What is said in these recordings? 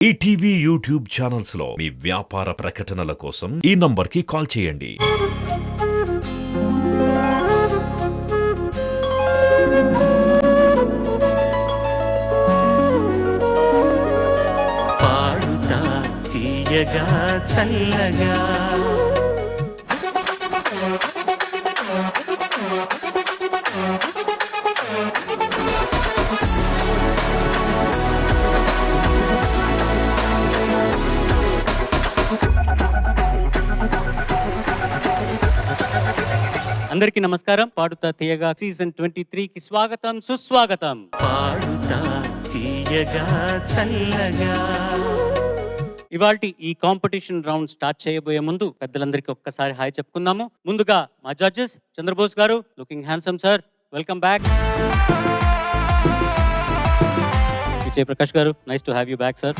ETV YouTube channels లో మీ వ్యాపార ప్రకటనల కోసం ఈ నంబర్కి కాల్ చేయండి. పాడుతా తీయగా చల్లగా అందరికీ నమస్కారం. పాడుతా తీయగా సీజన్ 23కి స్వాగతం, సుస్వాగతం. పాడుతా తీయగా చల్లగా. ఇవాల్టి ఈ కాంపిటీషన్ రౌండ్ స్టార్ట్ చేయబోయే ముందు పెద్దలందరికీ ఒక్కసారి హాయ్ చెప్పుకుందాము. ముందుగా మా judges Chandrabose garu, looking handsome sir, welcome back. Vijay Prakash garu, nice to have you back sir.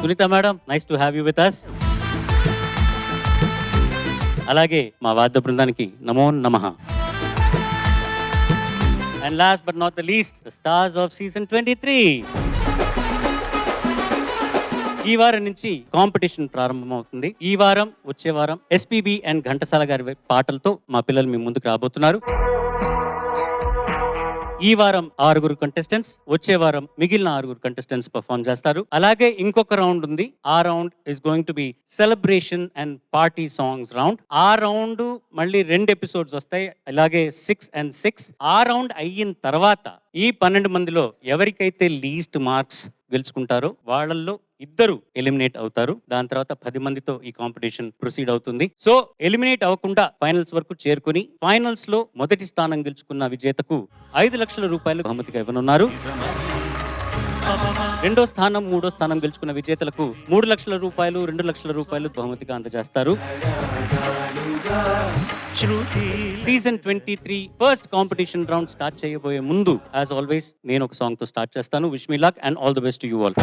Sunitha madam, nice to have you with us. అలాగే మా వాద్య బృందానికి నమో నమః. And last but not the least, the stars of season 23. ఈ వారం నుంచి కాంపిటీషన్ ప్రారంభమవుతుంది. ఈ వారం, వచ్చే వారం ఎస్పీబీ అండ్ ఘంటసాల గారి పాటలతో మా పిల్లలు మీ ముందుకు రాబోతున్నారు. ఈ వారం 6 కంటెస్టెంట్స్, వచ్చే వారం మిగిలిన 6 కంటెస్టెంట్స్ పర్ఫార్మ్ చేస్తారు. అలాగే ఇంకొక రౌండ్ ఉంది. ఆ round is going to B celebration and party songs round. ఆ రౌండ్ మళ్ళీ 2 ఎపిసోడ్స్ వస్తాయి, అలాగే 6 and 6. ఆ రౌండ్ అయిన తర్వాత ఈ 12 మందిలో ఎవరికైతే లీస్ట్ మార్క్స్ గెలుచుకుంటారో వాళ్ళల్లో 2 ఎలిమినేట్ అవుతారు. దాని తర్వాత 10 మందితో ఈ కాంపిటీషన్ ప్రొసీడ్ అవుతుంది. సో ఎలిమినేట్ అవ్వకుండా ఫైనల్స్ వరకు చేరుకుని ఫైనల్స్ లో మొదటి స్థానం గెలుచుకున్న విజేతకు 5 లక్షల రూపాయలు బహుమతిగా ఇవ్వనున్నారు. 2వ స్థానం, 3వ స్థానం గెలుచుకున్న విజేతలకు 3 లక్షల రూపాయలు, 2 లక్షల రూపాయలు బహుమతిగా అందజేస్తారు. Season 23 first competition round start చేయబోయే ముందు యాజ్ ఆల్వేస్ నేను ఒక సాంగ్ తో స్టార్ట్ చేస్తాను. Wish me luck and all the best to you all.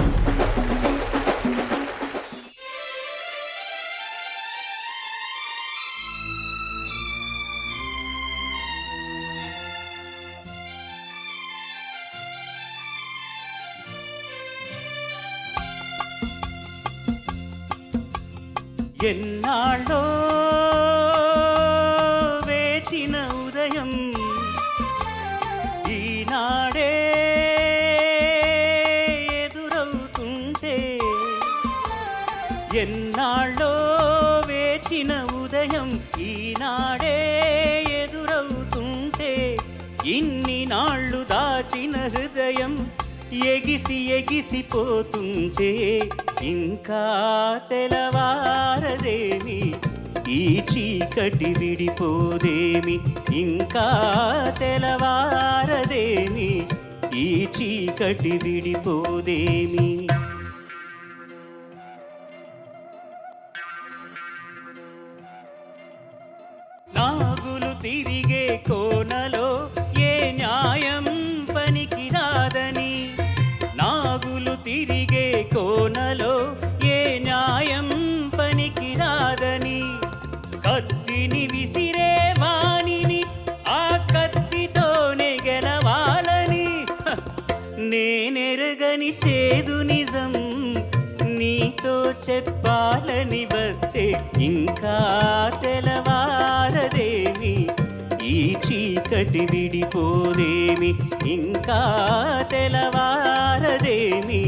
ఎన్నాళ్ళో వేచిన ఉదయం ఈనాడే ఎదురవుతుంటే, ఎన్నాళ్ళో వేచిన ఉదయం ఈనాడే ఎదురవుతుంటే, ఇన్ని నాళ్ళు దాచిన హృదయం ఎగిసి ఎగిసిపోతుంటే, ఇంకా తెలవారదేమి ఈ చీకటి విడిపోదేమి, ఇంకా తెలవారదేమి ఈ చీకటి విడిపోదేమి. నాగులు తిరిగే కోనలో ఏ న్యాయం పనికి రాదని, నాగులు తిరిగే కోనలో ఏ న్యాయం పనికి రాదని, కత్తిని విసిరే వాణిని ఆ కత్తితోనే గెలవాలని, నేనెరగని చేదు నిజం నీతో చెప్పాలని వస్తే, ఇంకా తెలవారదేమి ఈ చీకటి విడిపోదేమి, ఇంకా తెలవారదేమి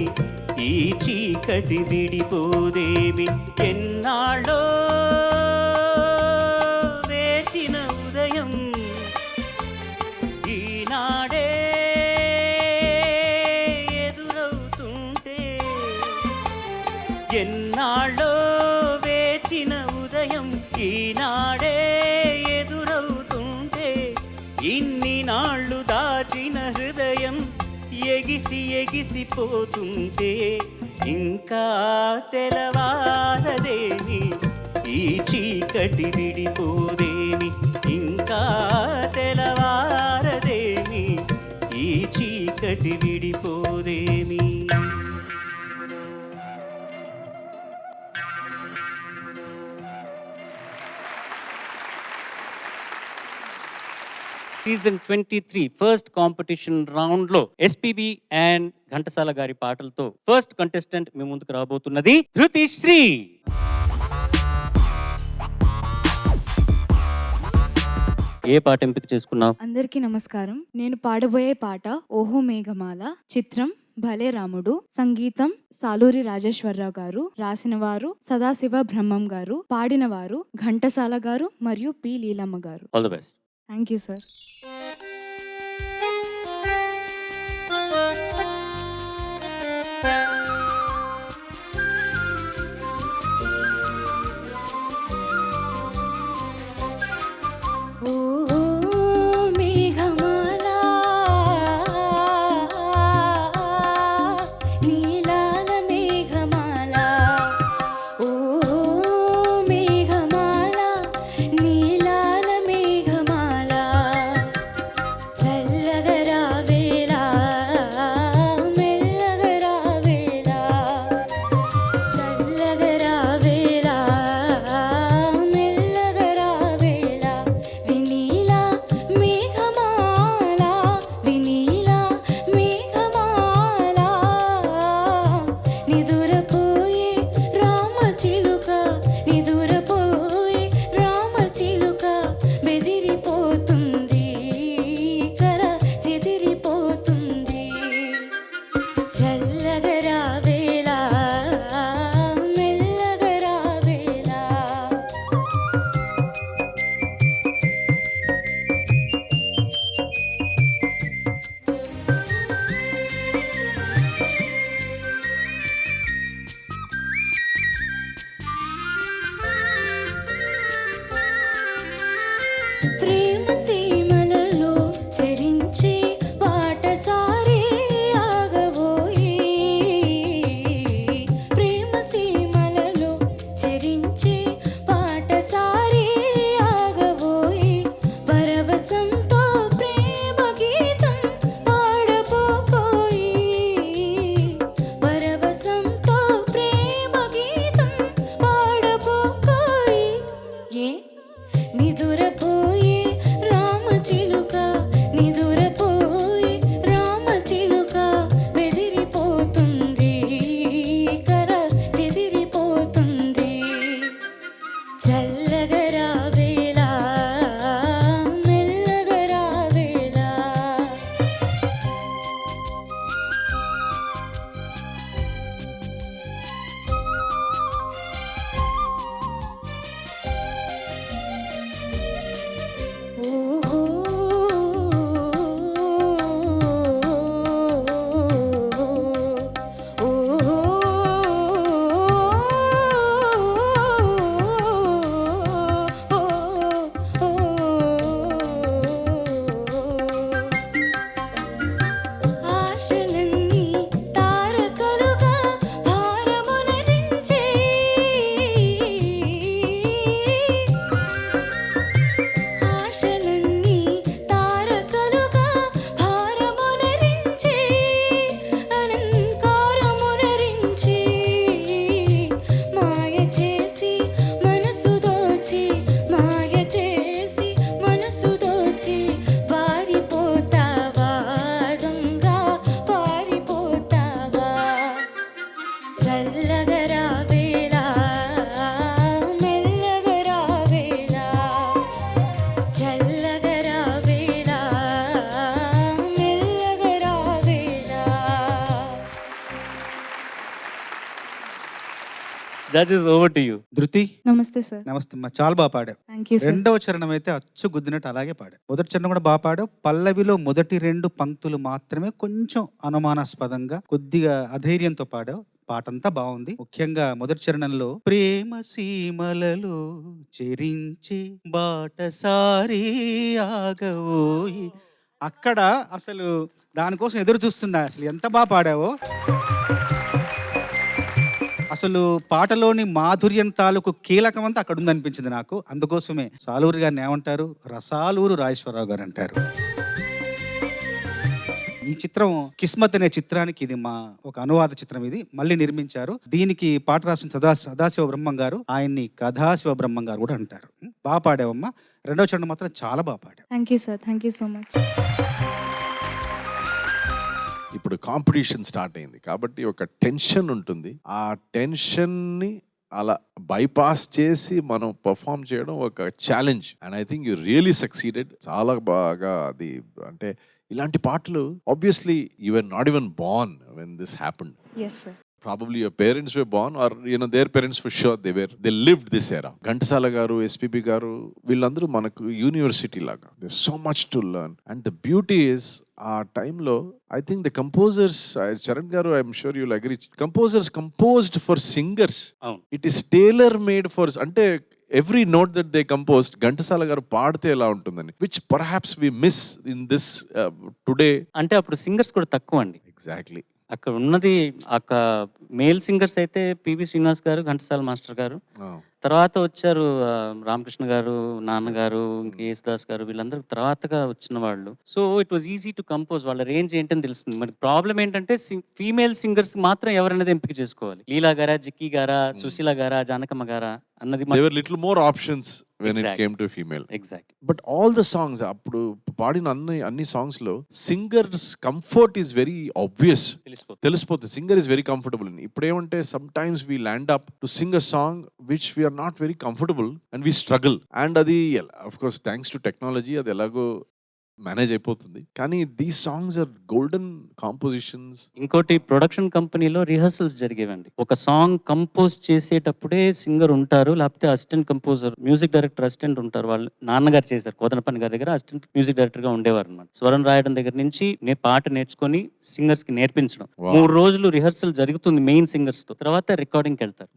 ఈ చీకటి విడిపోదేమి. ఎన్నాళ్ళో వేచిన ఉదయం ఈనాడే ఎదురవుతుంటే, ఎన్నాళ్ళో వేచిన ఉదయం ఈనాడే ఎదురవుతుంటే, ఇన్ని నాళ్ళు దాచిన హృదయం ఎగిసి ఎగిసిపోతుంటే, ఇంకా తెలవారదేమి ఈ చీకటి విడిపోదేమి, ఇంకా తెలవారదేమి ఈ చీకటి విడిపోదేమి. సీజన్ 23 ఫస్ట్ కాంపిటీషన్ రౌండ్ లో ఎస్పీబి అండ్ ఘంటసాల గారి పాటలతో ఫస్ట్ కంటెస్టెంట్ మీ ముందుకు రాబోతున్నది ధృతి శ్రీ. ఏ పాట ఎంపిక చేసుకున్నావు? అందరికీ నమస్కారం. నేను పాడబోయే పాట ఓహో మేఘమాల, చిత్రం భలే రాముడు, సంగీతం సాలూరి రాజేశ్వరరావు గారు, రాసిన వారు సదాశివ బ్రహ్మం గారు, పాడిన వారు ఘంటసాల గారు మరియు పి లీలమ్మ గారు. All the best. Thank you sir. That is over to you. ధృతి, నమస్తే సార్. నమస్తే అమ్మా. చాలా బాగా పాడావు. Thank you sir. రెండవ చరణం అయితే అచ్చు గుద్దినట్టు అలాగే పాడావు. మొదటి చరణం కూడా బాగా పాడావు. పల్లవిలో మొదటి 2 పంక్తులు మాత్రమే కొంచెం అనుమానాస్పదంగా కొద్దిగా అధైర్యంతో పాడావు. పాటంతా బాగుంది. ముఖ్యంగా మొదటి చరణంలో ప్రేమ సీమలలో చెరించే బాటసారి ఆగవోయి, అక్కడ అసలు దానికోసం ఎదురు చూస్తున్నా. అసలు ఎంత బాగా పాడావో. అసలు పాటలోని మాధుర్యం తాలూకు కీలకం అంతా అక్కడ ఉందనిపించింది నాకు. అందుకోసమే సాలూరి గారిని ఏమంటారు, రసాలూరు రాజేశ్వరరావు గారు అంటారు. ఈ చిత్రం కిస్మత్ అనే చిత్రానికి ఇది మా ఒక అనువాద చిత్రం. ఇది మళ్ళీ నిర్మించారు. దీనికి పాట రాసిన సదాశివ బ్రహ్మం గారు, ఆయన్ని కథాశివ బ్రహ్మం గారు కూడా అంటారు. బాగా పాడావమ్మా. రెండో చరణం మాత్రం చాలా బాగా పాడావు. Thank you sir, thank you so much. ఇప్పుడు కాంపిటీషన్ స్టార్ట్ అయింది కాబట్టి ఒక టెన్షన్ ఉంటుంది. ఆ టెన్షన్ని అలా బైపాస్ చేసి మనం పర్ఫామ్ చేయడం ఒక challenge. And I think you really succeeded. చాలా బాగా అది అంటే ఇలాంటి పాటలు obviously you are not even born when this happened. Yes sir. Probably your parents were born or their parents for sure they lived this era. Ghantasala garu, SPB garu, వీళ్ళందరూ మనకు university లాగా. There's so much to learn and the beauty is ఆ టైంలో I think the composers, Charan garu, I'm sure you'll agree, composers composed for singers. It is tailor made for అంటే every note that they composed Ghantasala గారు పాడితే ఎలా ఉంటుందని, which perhaps we miss in this today. అంటే అప్పుడు singers కూడా తక్కువ అండి. Exactly. అక్కడ ఉన్నది మేల్ సింగర్స్ అయితే పివి శ్రీనివాస్ గారు, ఘంటసాల మాస్టర్ గారు, తర్వాత వచ్చారు రామకృష్ణ గారు, నాన్నగారు, యేసుదాస్ గారు, వీళ్ళందరూ తర్వాతగా వచ్చిన వాళ్ళు. So it was easy to compose. వాళ్ళ రేంజ్ ఏంటని తెలుస్తుంది. మరి ప్రాబ్లం ఏంటంటే ఫీమేల్ సింగర్స్ మాత్రం ఎవరనేది ఎంపిక చేసుకోవాలి. లీలా గారా, జిక్కీ గారా, సుశీల గారా, జానకమ్మ గారా అన్నది. There were little more options when it came to female. Exactly. But all the songs, అప్పుడు పాడిన అన్ని songs లో singers comfort is very obvious. తెలిసిపోతుంది. Singer is very comfortable. ఇప్పుడు ఏమంటే sometimes we land up to sing a song which we are not very comfortable and we struggle. And అది of course thanks to technology అది ఎలాగో manage అయిపోతుంది. కానీ these songs are golden compositions. ఇంకోటి production కంపెనీలో rehearsals జరిగేవండి. ఒక song compose చేసేటప్పుడే సింగర్ ఉంటారు, లేకపోతే assistant composer, music director assistant ఉంటారు. వాళ్ళు నాన్నగారు చేశారు, కోదనపల్లి గారి దగ్గర అసిస్టెంట్ మ్యూజిక్ డైరెక్టర్ గా ఉండేవారు అన్నమాట. స్వరం రాయడం దగ్గర నుంచి పాట నేర్చుకొని సింగర్స్ కి నేర్పించడం. 3 రోజులు రిహర్సల్ జరుగుతుంది మెయిన్ సింగర్స్ తో, తర్వాత రికార్డింగ్ కి వెళ్తారు.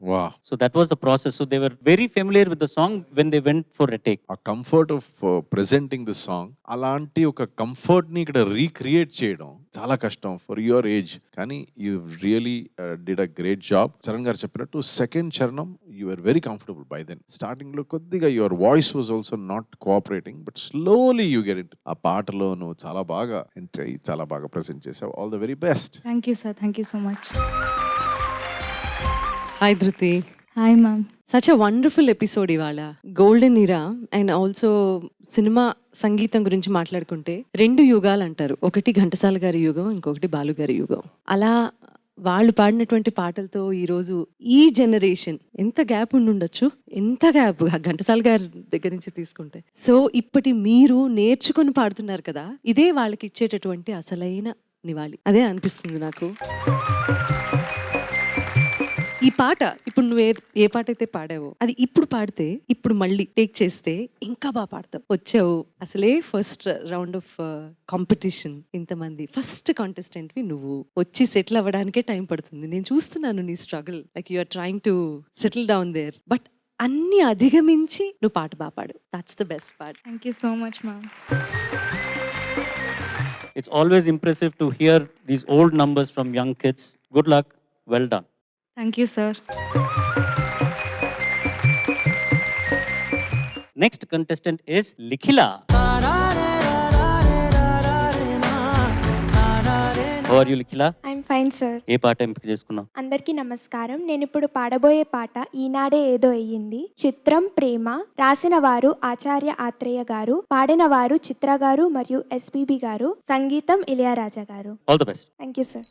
So that was the process. So they were very familiar with the song when they went for a take. ఆ comfort of presenting the song, అలాంటి ఒక కంఫర్ట్ ని ఇక్కడ రీక్రియేట్ చేయడం చాలా కష్టం ఫర్ యువర్ ఏజ్. కానీ you really did a great job. Charan garu చెప్పినట్టు సెకండ్ చరణం you are very comfortable by then. Starting లో కొద్దిగా your voice was also not cooperating, but slowly you get it. ఆ పాటలో నువ్వు చాలా బాగా ఎంట్రీ అయ్యి చాలా బాగా ప్రెజెంట్ చేసావు. All the very best. Thank you sir, thank you so much. Hi Dhruthi. Hi ma'am. Such a wonderful episode ఇవాళ. Golden era and also cinema సంగీతం గురించి మాట్లాడుకుంటే 2 యుగాలు అంటారు. ఒకటి ఘంటసాల గారి యుగం, ఇంకొకటి బాలు గారి యుగం. అలా వాళ్ళు పాడినటువంటి పాటలతో ఈరోజు ఈ జనరేషన్ ఎంత గ్యాప్ ఉండుండొచ్చు, ఎంత గ్యాప్ ఘంటసాల గారి దగ్గర నుంచి తీసుకుంటే. సో ఇప్పటి మీరు నేర్చుకొని పాడుతున్నారు కదా, ఇదే వాళ్ళకి ఇచ్చేటటువంటి అసలైన నివాళి. అదే అనిపిస్తుంది నాకు. ఈ పాట ఇప్పుడు నువ్వు ఏ పాట అయితే పాడావో అది ఇప్పుడు పాడితే, ఇప్పుడు మళ్ళీ టేక్ చేస్తే ఇంకా బాగా పాడతావు. వచ్చావు అసలే ఫస్ట్ రౌండ్ ఆఫ్ కాంపిటీషన్, ఇంతమంది ఫస్ట్ కాంటెస్టెంట్ వి నువ్వు. వచ్చి సెటిల్ అవ్వడానికే టైం పడుతుంది. నేను చూస్తున్నాను నీ struggle, like you are trying to settle down there. But అన్ని అధిగమించి నువ్వు పాట బాగా పాడు. That's the best part. Thank you so much ma'am. It's always impressive to hear these old numbers from young kids. Good luck. Well done. Thank you sir. Next contestant is Likhila. How are you, Likhila? I'm fine sir. ఏ పాట ఎంపిక చేసుకున్నావు? అందరికీ నమస్కారం. నేను ఇప్పుడు పాడబోయే పాట ఈనాడే ఏదో అయ్యింది. చిత్రం ప్రేమ. రాసిన వారు ఆచార్య ఆత్రేయ గారు, పాడిన వారు చిత్ర గారు మరియు ఎస్పీబీ గారు, సంగీతం ఇళయరాజా గారు. All the best. Thank you sir.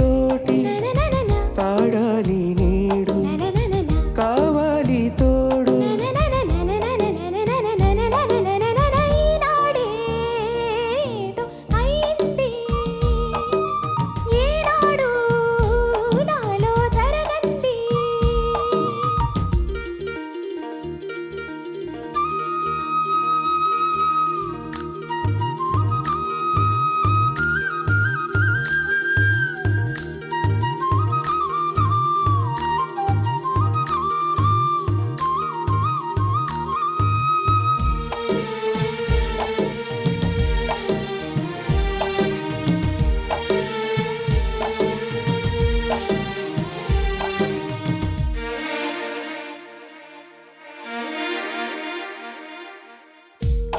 తోటి పాడాలి నేడు కావాలి తోడు ఈనాడేదో అయింది ఈనాడు నాలో జరగంది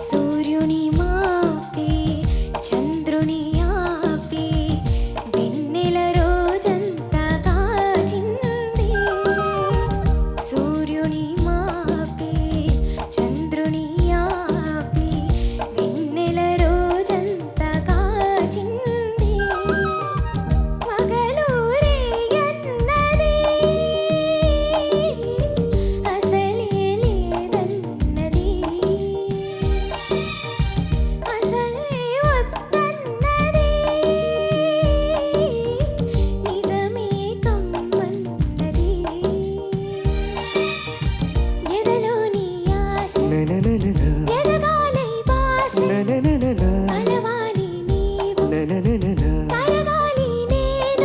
సూర్యుని మాపి చంద్రుని ఆపి వెన్నెల రోజంతా కాచింది సూర్యుని మాపి చంద్రుని ఆపి వెన్నెల రోజంతా కాచింది మగలు రేయన్నది అసలే లేదన్నది అసలే వద్దన్నది నిజమే కమ్మన్నది ఎదలోని ఆశ ఎదగాలై బాస కలవాలి నీవు కరగాలి నేను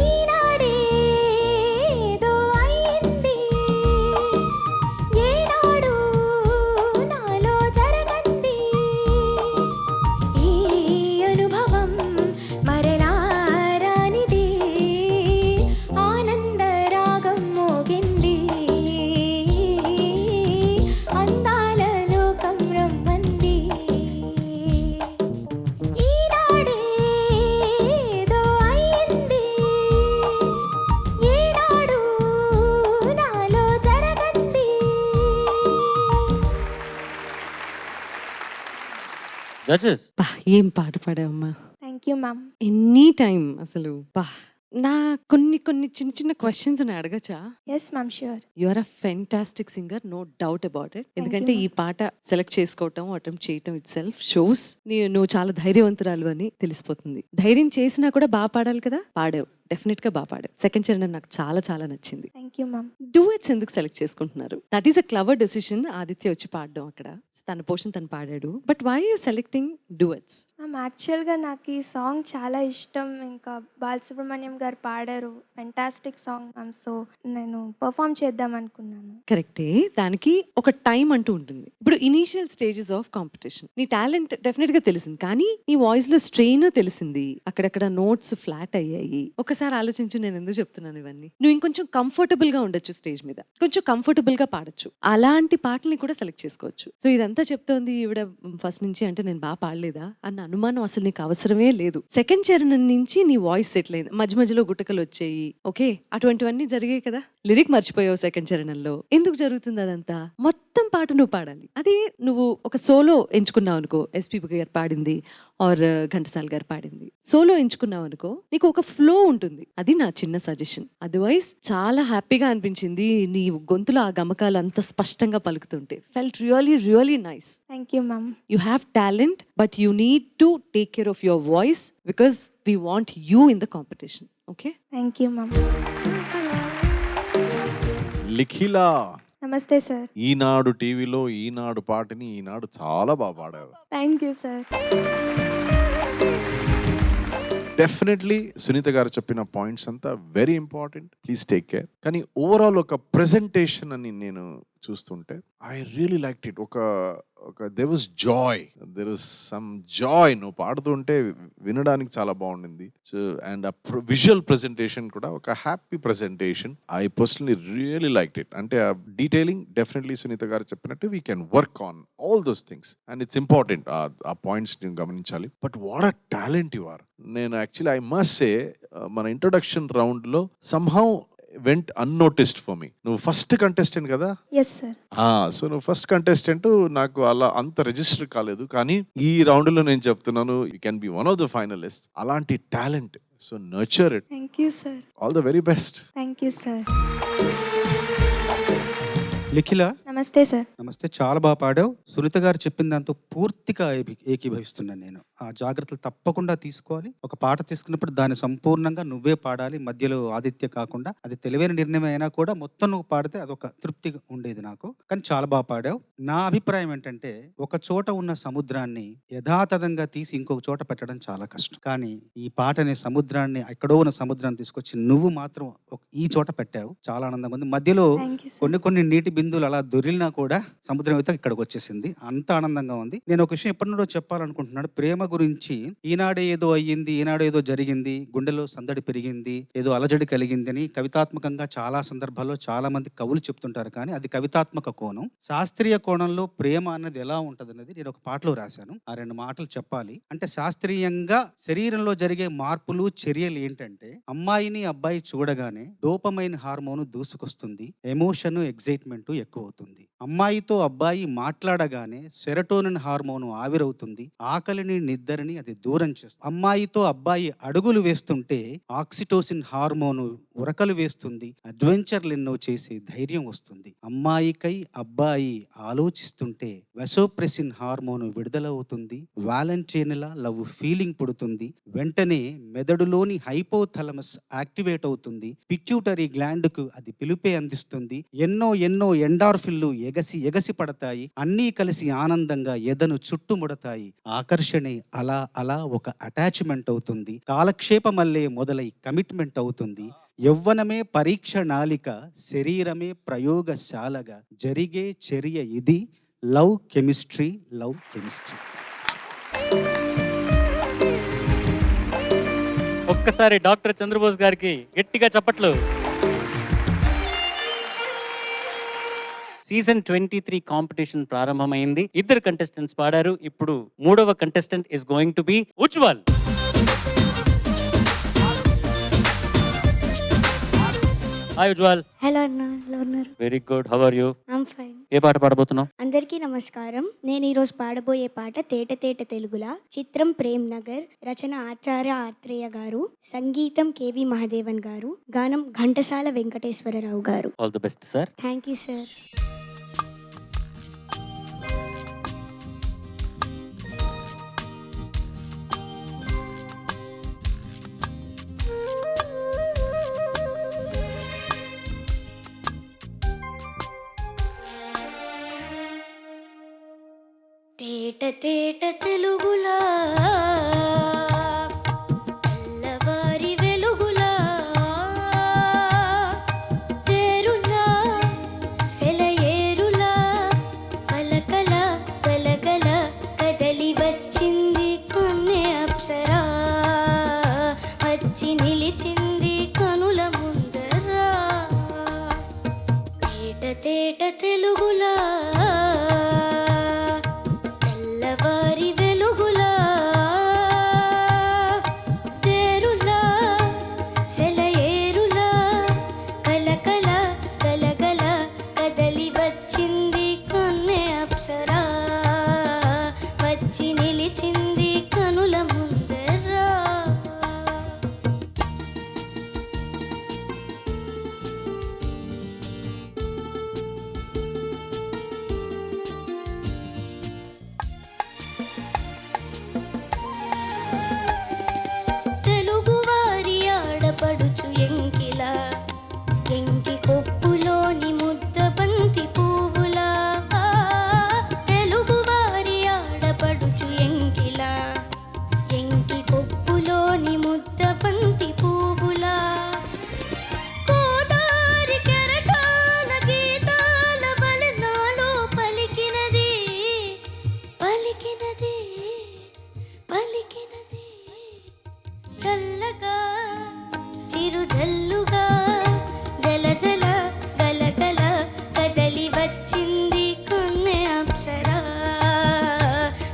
ఈనాడేదో అయింది ఏనాడు నాలో జరగంది ఈ అనుభవం మరలా రానిది ఆనంద రాగం మోగింది అందాల లోకం రమ్మంది ఈనాడేదో అయింది ఏనాడు నాలో జరగంది జడ్జెస్ బా ఏం పాట పాడావమ్మా. Thank you ma'am any time అసలు బా నా కొన్ని కొన్ని చిన్న చిన్న క్వశ్చన్స్ అడగచ్చా? Yes ma'am sure you are a fantastic singer, no doubt about it. ఎందుకంటే ఈ పాట సెలెక్ట్ చేసుకోవటం అటెంప్ట్ చేయటం ఇట్ సెల్ఫ్ షోస్ నువ్వు చాలా ధైర్యవంతురాలు అని తెలిసిపోతుంది. ధైర్యం చేసినా కూడా బాగా పాడాలి కదా, పాడావు, డెఫినెట్ గా బాగా పాడావు. సెకండ్ చరణం నాకు చాలా చాలా నచ్చింది. థ్యాంక్ యూ మ్యామ్ డూయట్స్ ఎందుకు సెలెక్ట్ చేసుకుంటున్నారు? That is a clever decision. Aditya వచ్చి పాడడం అక్కడ తన పోర్షన్ తను పాడాడు, but why you selecting duets? Ma'am యాక్చువల్గా నాకు ఈ సాంగ్ చాలా ఇష్టం. ఇంకా బాలసుబ్రహ్మణ్యం గారు పాడారు, ఫెంటాస్టిక్ సాంగ్ మ్యామ్. సో నేను పర్ఫామ్ చేద్దాం అనుకున్నాను. కరెక్టే, దానికి ఒక టైం అంటూ ఉంటుంది. ఇప్పుడు ఇనీషియల్ స్టేజెస్ ఆఫ్ కాంపిటీషన్ నీ టాలెంట్ డెఫినెట్ గా తెలిసింది, కానీ నీ వాయిస్ లో స్ట్రెయిన్ తెలిసింది, అక్కడక్కడ నోట్స్ ఫ్లాట్ అయ్యాయి. ఒకసారి ఆలోచించు నేను ఎందుకు చెప్తున్నాను ఇవన్నీ. నువ్వు ఇంకొంచెం కంఫర్టబుల్ గా ఉండొచ్చు స్టేజ్ మీద, కొంచెం కంఫర్టబుల్ గా పాడొచ్చు, అలాంటి పాటల్ని కూడా సెలెక్ట్ చేసుకోవచ్చు. సో ఇదంతా చెప్తోంది ఈవిడ ఫస్ట్ నుంచి అంటే నేను బాగా పాడలేదా అన్న అనుమానం అసలు నీకు అవసరమే లేదు. సెకండ్ చరణం నుంచి నీ వాయిస్ సెటిల్ అయింది, మధ్య మధ్యలో గుట్టకలు వచ్చాయి, ఓకే, అటువంటివన్నీ జరిగాయి కదా. లిరిక్ మర్చిపోయావు సెకండ్ చరణంలో, ఎందుకు జరుగుతుంది అదంతా? మొత్తం పాట నువ్వు పాడాలి. అదే నువ్వు ఒక సోలో ఎంచుకున్నావు అనుకో, ఎస్పీబీ గారు పాడింది ఆర్ ఘంటసాల గారు పాడింది, సోలో ఎంచుకున్నావు అనుకో, నీకు ఒక ఫ్లో ఉంటుంది. అది నా చిన్న సజెషన్. అదర్వైజ్ చాలా హ్యాపీగా అనిపించింది నీ గొంతులో ఆ గమకాలు అంత స్పష్టంగా పలుకుతుంటే. Felt really really nice. Thank you ma'am. You have talent, but you need to take care of your voice because we want you in the competition. Okay? Thank you ma'am. Likhila, namaste sir. Eenadu టీవీలో ఈనాడు పాటని ఈనాడు చాలా బాగా పాడావు. Thank you sir. Definitely Sunitha garu చెప్పిన points అంతా very important, please take care. కానీ overall ఒక ప్రెజెంటేషన్ అని నేను చూస్తుంటే ఐ రియలీ లైక్ ఇట్. ఒక there was joy, there was some joy. నువ్వు పాడుతుంటే వినడానికి చాలా బాగుండింది. సో అండ్ ఆ విజువల్ ప్రెజెంటేషన్ కూడా ఒక happy presentation. I personally really like it. అంటే ఆ డీటెయిలింగ్ డెఫినెట్లీ సునీత గారు చెప్పినట్టు we can work on all those things and it's important. ఆ పాయింట్స్ నేను గమనించాలి. But what a talent you are. నేను యాక్చువల్లీ ఐ మస్ట్ సే మన ఇంట్రొడక్షన్ రౌండ్లో somehow went unnoticed for me. నువ్వు ఫస్ట్ కంటెస్టెంట్ కదా? Yes sir. So నువ్వు first contestant, నాకు అలా అంత రిజిస్టర్ కాలేదు, కానీ ఈ రౌండ్ లో నేను చెప్తున్నాను, you can be one of the finalist. అలాంటి talent, so nurture it. Thank you sir. All the very best. Thank you sir. Likhila namaste sir. నమస్తే, చాలా బాగా పాడావు. సునీత గారు చెప్పిన దాంతో పూర్తిగా ఏకీభవిస్తున్నాను నేను. ఆ జాగ్రత్తలు తప్పకుండా తీసుకోవాలి. ఒక పాట తీసుకున్నప్పుడు దాన్ని సంపూర్ణంగా నువ్వే పాడాలి, మధ్యలో ఆదిత్య కాకుండా. అది తెలివైన నిర్ణయం అయినా కూడా మొత్తం నువ్వు పాడితే అదొక తృప్తి ఉండేది నాకు. కానీ చాలా బాగా పాడావు. నా అభిప్రాయం ఏంటంటే, ఒక చోట ఉన్న సముద్రాన్ని యథాతథంగా తీసి ఇంకొక చోట పెట్టడం చాలా కష్టం. కానీ ఈ పాట అనే సముద్రాన్ని, ఎక్కడో ఉన్న సముద్రాన్ని తీసుకొచ్చి నువ్వు మాత్రం ఈ చోట పెట్టావు. చాలా ఆనందంగా ఉంది. మధ్యలో థ్యాంక్ యూ సార్. కొన్ని నీటి బిందువులు అలా దొరిలినా కూడా సముద్రం అయితే ఇక్కడికి వచ్చేసింది. అంత ఆనందంగా ఉంది. నేను ఒక విషయం ఎప్పటి నుండో చెప్పాలనుకుంటున్నాను. ప్రేమ గురించి ఈనాడే ఏదో అయ్యింది, ఈనాడే ఏదో జరిగింది, గుండెలో సందడి పెరిగింది, ఏదో అలజడి కలిగింది అని కవితాత్మకంగా చాలా సందర్భాల్లో చాలా మంది కవులు చెప్తుంటారు. కానీ అది కవితాత్మక కోణం. శాస్త్రీయ కోణంలో ప్రేమ అన్నది ఎలా ఉంటది అనేది నేను ఒక పాటలో రాశాను. ఆ 2 మాటలు చెప్పాలి. అంటే శాస్త్రీయంగా శరీరంలో జరిగే మార్పులు, చర్యలు ఏంటంటే, అమ్మాయిని అబ్బాయి చూడగానే డోపమైన్ హార్మోన్ దూసుకొస్తుంది, ఎమోషన్, ఎగ్జైట్మెంట్ ఎక్కువ అవుతుంది. అమ్మాయితో అబ్బాయి మాట్లాడగానే సెరటోనిన్ హార్మోన్ ఆవిరవుతుంది, ఆకలిని నిద్రని అది దూరం చేస్తుంది. అమ్మాయితో అబ్బాయి అడుగులు వేస్తుంటే ఆక్సిటోసిన్ హార్మోన్ ఉరకలు వేస్తుంది, అడ్వెంచర్లు ఎన్నో చేసే ధైర్యం వస్తుంది. అమ్మాయికై అబ్బాయి ఆలోచిస్తుంటే వెసోప్రెసిన్ హార్మోన్ విడుదలవుతుంది, వాలంటైన్లా లవ్ ఫీలింగ్ పుడుతుంది. వెంటనే మెదడులోని హైపోథలమస్ యాక్టివేట్ అవుతుంది, పిట్యూటరీ గ్లాండ్ కు అది పిలుపే అందిస్తుంది. ఎన్నో ఎండార్ఫిన్లు ఎగసి పడతాయి. అన్నీ కలిసి ఆనందంగా ఎదను చుట్టుముడతాయి. ఆకర్షణే అలా ఒక అటాచ్మెంట్ అవుతుంది. కాలక్షేపమల్లే మొదలై కమిట్మెంట్ అవుతుంది. యవ్వనమే పరీక్ష నాలిక, శరీరమే ప్రయోగశాలగా జరిగే చర్య ఇది. Love chemistry. ఒక్కసారి డాక్టర్ చంద్రబోస్ గారికి గట్టిగా చప్పట్లు. సీజన్ 23 కాంపిటీషన్ ప్రారంభమైంది. 2 కంటెస్టెంట్స్ పాడారు. ఇప్పుడు 3వ contestant is going to be Ujwal. Hi Ujwal. Hello అన్న, ఎలా ఉన్నారు? Very good. How are you? I'm fine. ఏ పాట పాడబోతున్నావు? అందరికీ నమస్కారం. నేను ఈరోజు పాడబోయే పాట తేట తెలుగులా. చిత్రం ప్రేమ్ నగర్, రచన ఆచార్య ఆత్రేయ గారు, సంగీతం కేవి మహాదేవన్ గారు, గానం ఘంటసాల వెంకటేశ్వరరావు గారు. All the best sir. Thank you sir. తేట తెలుగులా, తెల్లవారి వెలుగులా, తేరులా సెలయేరులా, కలకల కలకల కదలి వచ్చింది కొన్నే అప్సరా, వచ్చి నిలిచింది కనుల ముందరా. తేట తెలుగులా, తెల్లవారి వెలుగులా, తేరులా సెలయేరులా, కలకల కలకల కదలి వచ్చింది కొన్నే అప్సరా, వచ్చి నిలిచింది కనుల ముందరా. తెలుగువారి ఆడపడుచు ఎంకిలా, ఎంకి కొప్పులోని ముద్ద బంతి పువ్వులా. తెలుగువారి ఆడపడుచు ఎంకిలా, ఎంకి కొప్పులోని ముద్ద బంతి పువ్వులా. గోదారి కెరటాల గీతాల బలనాలో పలికినది, పలికినది, పలికినది. చల్లగా చిరుజల్లుగా, జల జల గలగల కదలి వచ్చింది కొన్నే అప్సరా,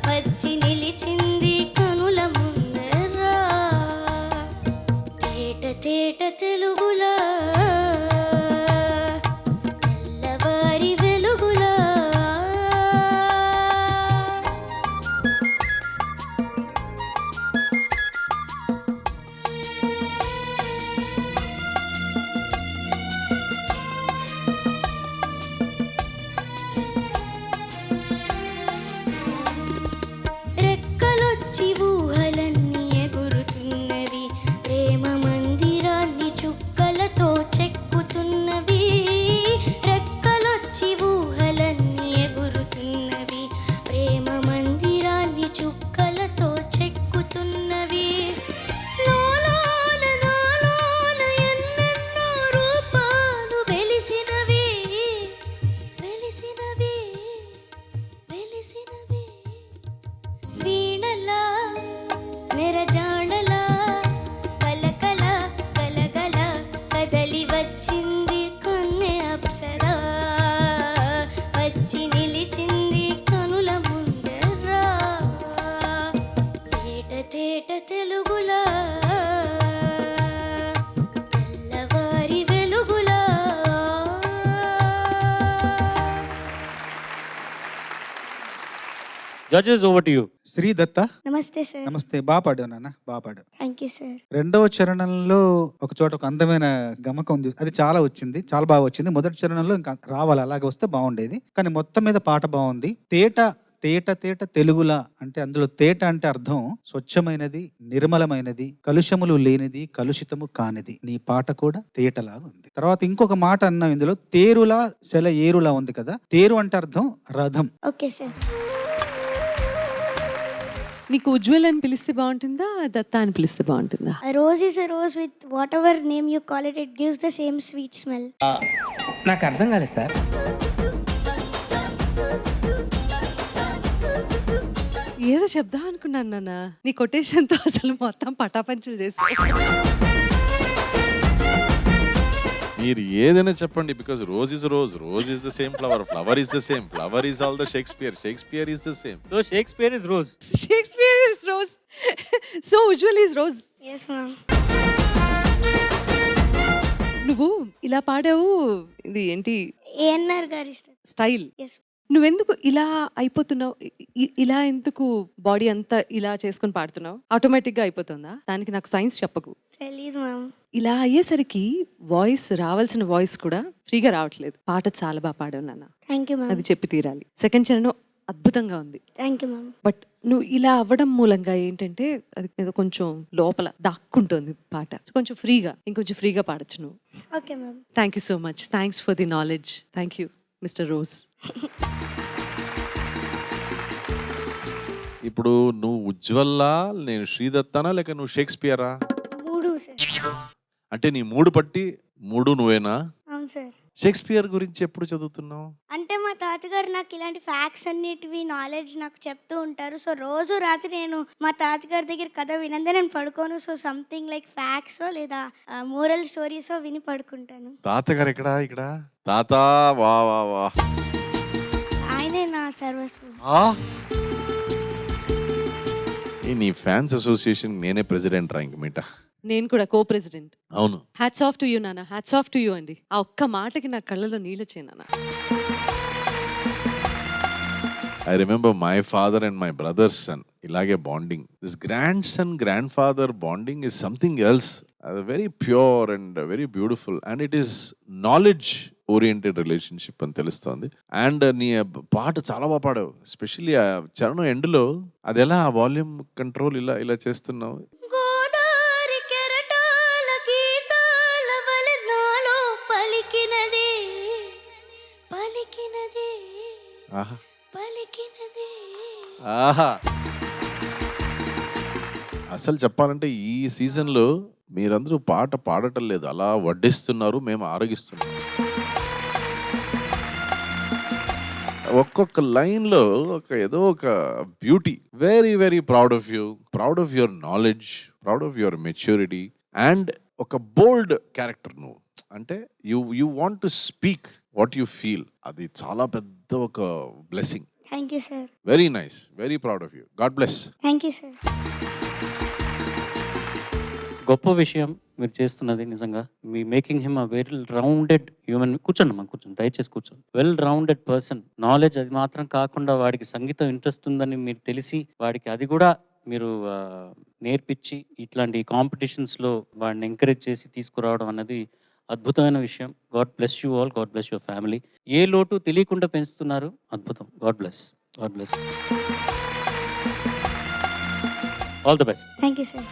వచ్చి నిలిచింది కనుల ముందరా. తేట తెలుగులా, వెలుగులా తెల్లవారి వెలుగులా. Judges over to you. Sri Datta, namaste sir. నమస్తే. బాగా పాడావు నాన్న, బాగా పాడావు. Thank you sir. రెండవ చరణంలో ఒక చోట ఒక అందమైన గమకం ఉంది, అది చాలా వచ్చింది, చాలా బాగా వచ్చింది. మొదటి చరణంలో ఇంకా రావాలి, అలాగే వస్తే బాగుండేది. కానీ మొత్తం మీద పాట బాగుంది. తేట తేట తేట తెలుగులా అంటే అందులో తేట అంటే అర్థం స్వచ్ఛమైనది, నిర్మలమైనది, కలుషములు లేనిది, కలుషితము కానిది. నీ పాట కూడా తేటలాగా ఉంది. తర్వాత ఇంకొక మాట అన్నాం ఇందులో, తేరులా సెల ఏరులా ఉంది కదా. తేరు అంటే అర్థం రథం. Okay sir. నీకు ఉజ్వల్ అని పిలిస్తే బాగుంటుందా, దత్త అని పిలిస్తే బాగుంటుందా? A rose is a rose with whatever name you call it, it gives the same sweet smell. నాకు అర్థం కాలేదు సార్. ఏదో చెప్దాం అనుకున్నాను నాన్న, నీ కొటేషన్తో అసలు మొత్తం పటాపంచలు చేసి. మీరు ఏదైనా చెప్పండి, because rose is rose, rose is the same flower, flower is the same, flower is all the Shakespeare, Shakespeare is the same. So Shakespeare is rose. Shakespeare is rose, so Ujjwal is rose. Yes, ma'am. నువ్వు ఇలా పాడావు, ఇది ఏంటి ANR గారి style? Yes. నువ్వెందుకు ఇలా అయిపోతున్నావు? ఇలా ఎందుకు body అంతా ఇలా చేసుకుని పాడుతున్నావు? ఆటోమేటిక్ గా అయిపోతుందా? దానికి నాకు సైన్స్ చెప్పకు. తెలీదు మ్యామ్. ఇలా అయ్యేసరికి వాయిస్, రావాల్సిన వాయిస్ కూడా ఫ్రీగా రావట్లేదు. పాట చాలా బాగా పాడావు నాన్న, థ్యాంక్ యూ మ్యామ్. అది చెప్పి తీరాలి. సెకండ్ చరణం అద్భుతంగా ఉంది. Thank you ma'am. బట్ నువ్వు ఇలా అవ్వడం మూలంగా ఏంటంటే అది ఏదో కొంచెం లోపల దాక్కుంటుంది పాట. కొంచెం ఫ్రీగా, ఇంకొంచెం ఫ్రీగా పాడచ్చు నువ్వు. Okay ma'am. Thank you so much. Thanks for the knowledge. Thank you mister rose. ఇప్పుడు నువ్వు ఉజ్వల్లా, నేను శ్రీదత్తానా, లేక నువ్వు షేక్స్పియరా? మూడు సార్. అంటే నీ మూడు పట్టి మూడు నువ్వేనా? అవును సార్. షేక్స్పియర్ గురించి ఎప్పుడు చదువుతున్నావు? అంటే మా తాతగారు నాకు ఇలాంటి ఫ్యాక్ట్స్ అన్నిటివి నాలెడ్జ్ నాకు చెప్తూ ఉంటారు. సో రోజు రాత్రి నేను మా తాతగారి దగ్గర కథ వినందే నేను పడుకోను. సో సంథింగ్ లైక్ ఫ్యాక్ట్స్ లేదా మోరల్ స్టోరీస్ విని పడుకుంటాను. తాతగారు ఎక్కడా? ఇక్కడ తాత. వా వా వా, ఆయనే నా సర్వస్వం. నీ ఫ్యాన్స్ అసోసియేషన్ నేనే ప్రెసిడెంట్ రా ఇంక మీట. నేను కూడా కో ప్రెసిడెంట్. అవును. హ్యాట్స్ ఆఫ్ టు యూ నాన్న, హ్యాట్స్ ఆఫ్ టు యూ అండి. ఆ ఒక్క మాటకి నా కళ్ళలో నీళ్ళు వచ్చాయి నాన్న. I remember my father and my brother's son, ilage bonding. This grandson, grandfather bonding is something else. Very pure and very beautiful. And it is knowledge-oriented relationship అని తెలుస్తోంది. అండ్ నీ పాట చాలా బాగా పాడావు. ఎస్పెషల్లీ ఆ చరణం ఎండ్లో అది ఎలా వాల్యూమ్ కంట్రోల్ ఇలా ఇలా చేస్తున్నావు. గోదారి కెరటాల గీతాల వలె నాలో పలికినది పలికినది ఆహా పలికినది. ఆహా, అసలు చెప్పాలంటే ఈ సీజన్లో మీరందరూ పాట పాడటం లేదు, అలా వడ్డిస్తున్నారు, మేము ఆరగిస్తున్నాం. ఒక్కొక్క లైన్లో ఏదో ఒక beauty. Very very proud of you, proud of your knowledge, proud of your maturity and ఒక బోల్డ్ క్యారెక్టర్ నువ్వు. అంటే you want to speak what you feel. అది చాలా పెద్ద ఒక blessing. Thank you sir. Very nice, very proud of you. God bless. Thank you sir. గొప్ప విషయం మీరు చేస్తున్నది నిజంగా. మీ making him a well rounded human. కూర్చోండి అమ్మా, కూర్చోండి, దయచేసి కూర్చోండి. Well rounded person. నాలెడ్జ్ అది మాత్రం కాకుండా వాడికి సంగీతం ఇంట్రెస్ట్ ఉందని మీరు తెలిసి వాడికి అది కూడా మీరు నేర్పించి ఇట్లాంటి కాంపిటీషన్స్లో వాడిని ఎంకరేజ్ చేసి తీసుకురావడం అన్నది అద్భుతమైన విషయం. God bless you all, God bless your family. ఏ లోటు తెలియకుండా పెంచుతున్నారు, అద్భుతం. God bless, God bless. All the best. Thank you sir.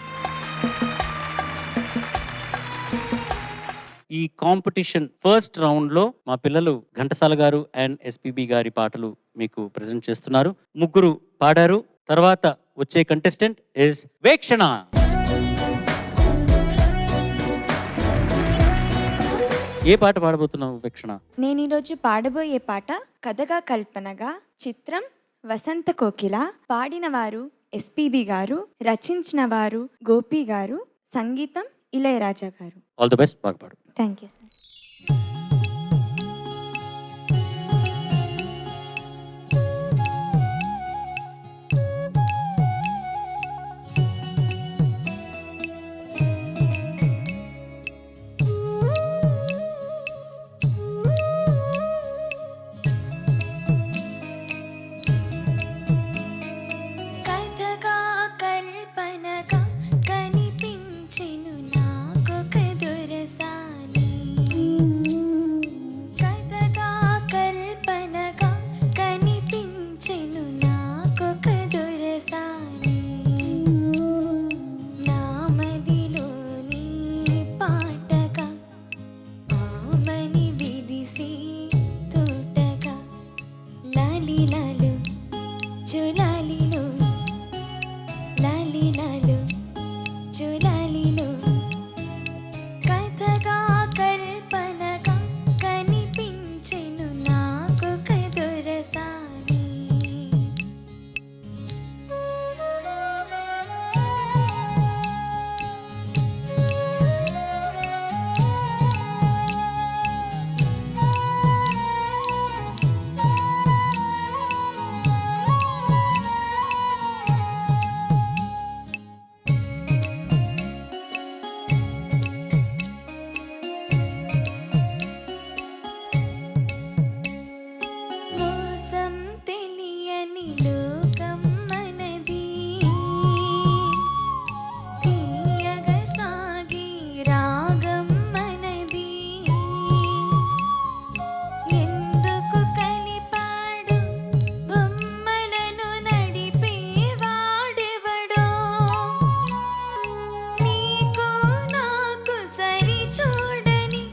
ఈ కాంపిటీషన్ ఫస్ట్ రౌండ్ లో మా పిల్లలు ఘంటసాల గారు అండ్ ఎస్పీబీ గారి పాటలు మీకు ప్రెజెంట్ చేస్తున్నారు. ముగ్గురు పాడారు. తర్వాత వచ్చే కంటెస్టెంట్ ఇస్ వేక్షణ. ఏ పాట పాడబోతున్నావు వేక్షణ? నేను ఈరోజు పాడబోయే పాట కథగా కల్పనగా, చిత్రం వసంత కోకిల. పాడిన వారు ఎస్పీబీ గారు, రచించిన వారు గోపి గారు, సంగీతం ఇళయరాజా గారు. ఆల్ ది బెస్ట్, బాగా పాడు. Thank you sir. జులాలిలో కథగా కల్పనగా కనిపించెను నాకు కదురసాని మోసం తెలియని లోకం మనది తీయగా సాగి రాగం మనది ఎందుకు కలిపాడు బొమ్మలను నడిపేవాడెవడో నీకు నాకు సరి చూడని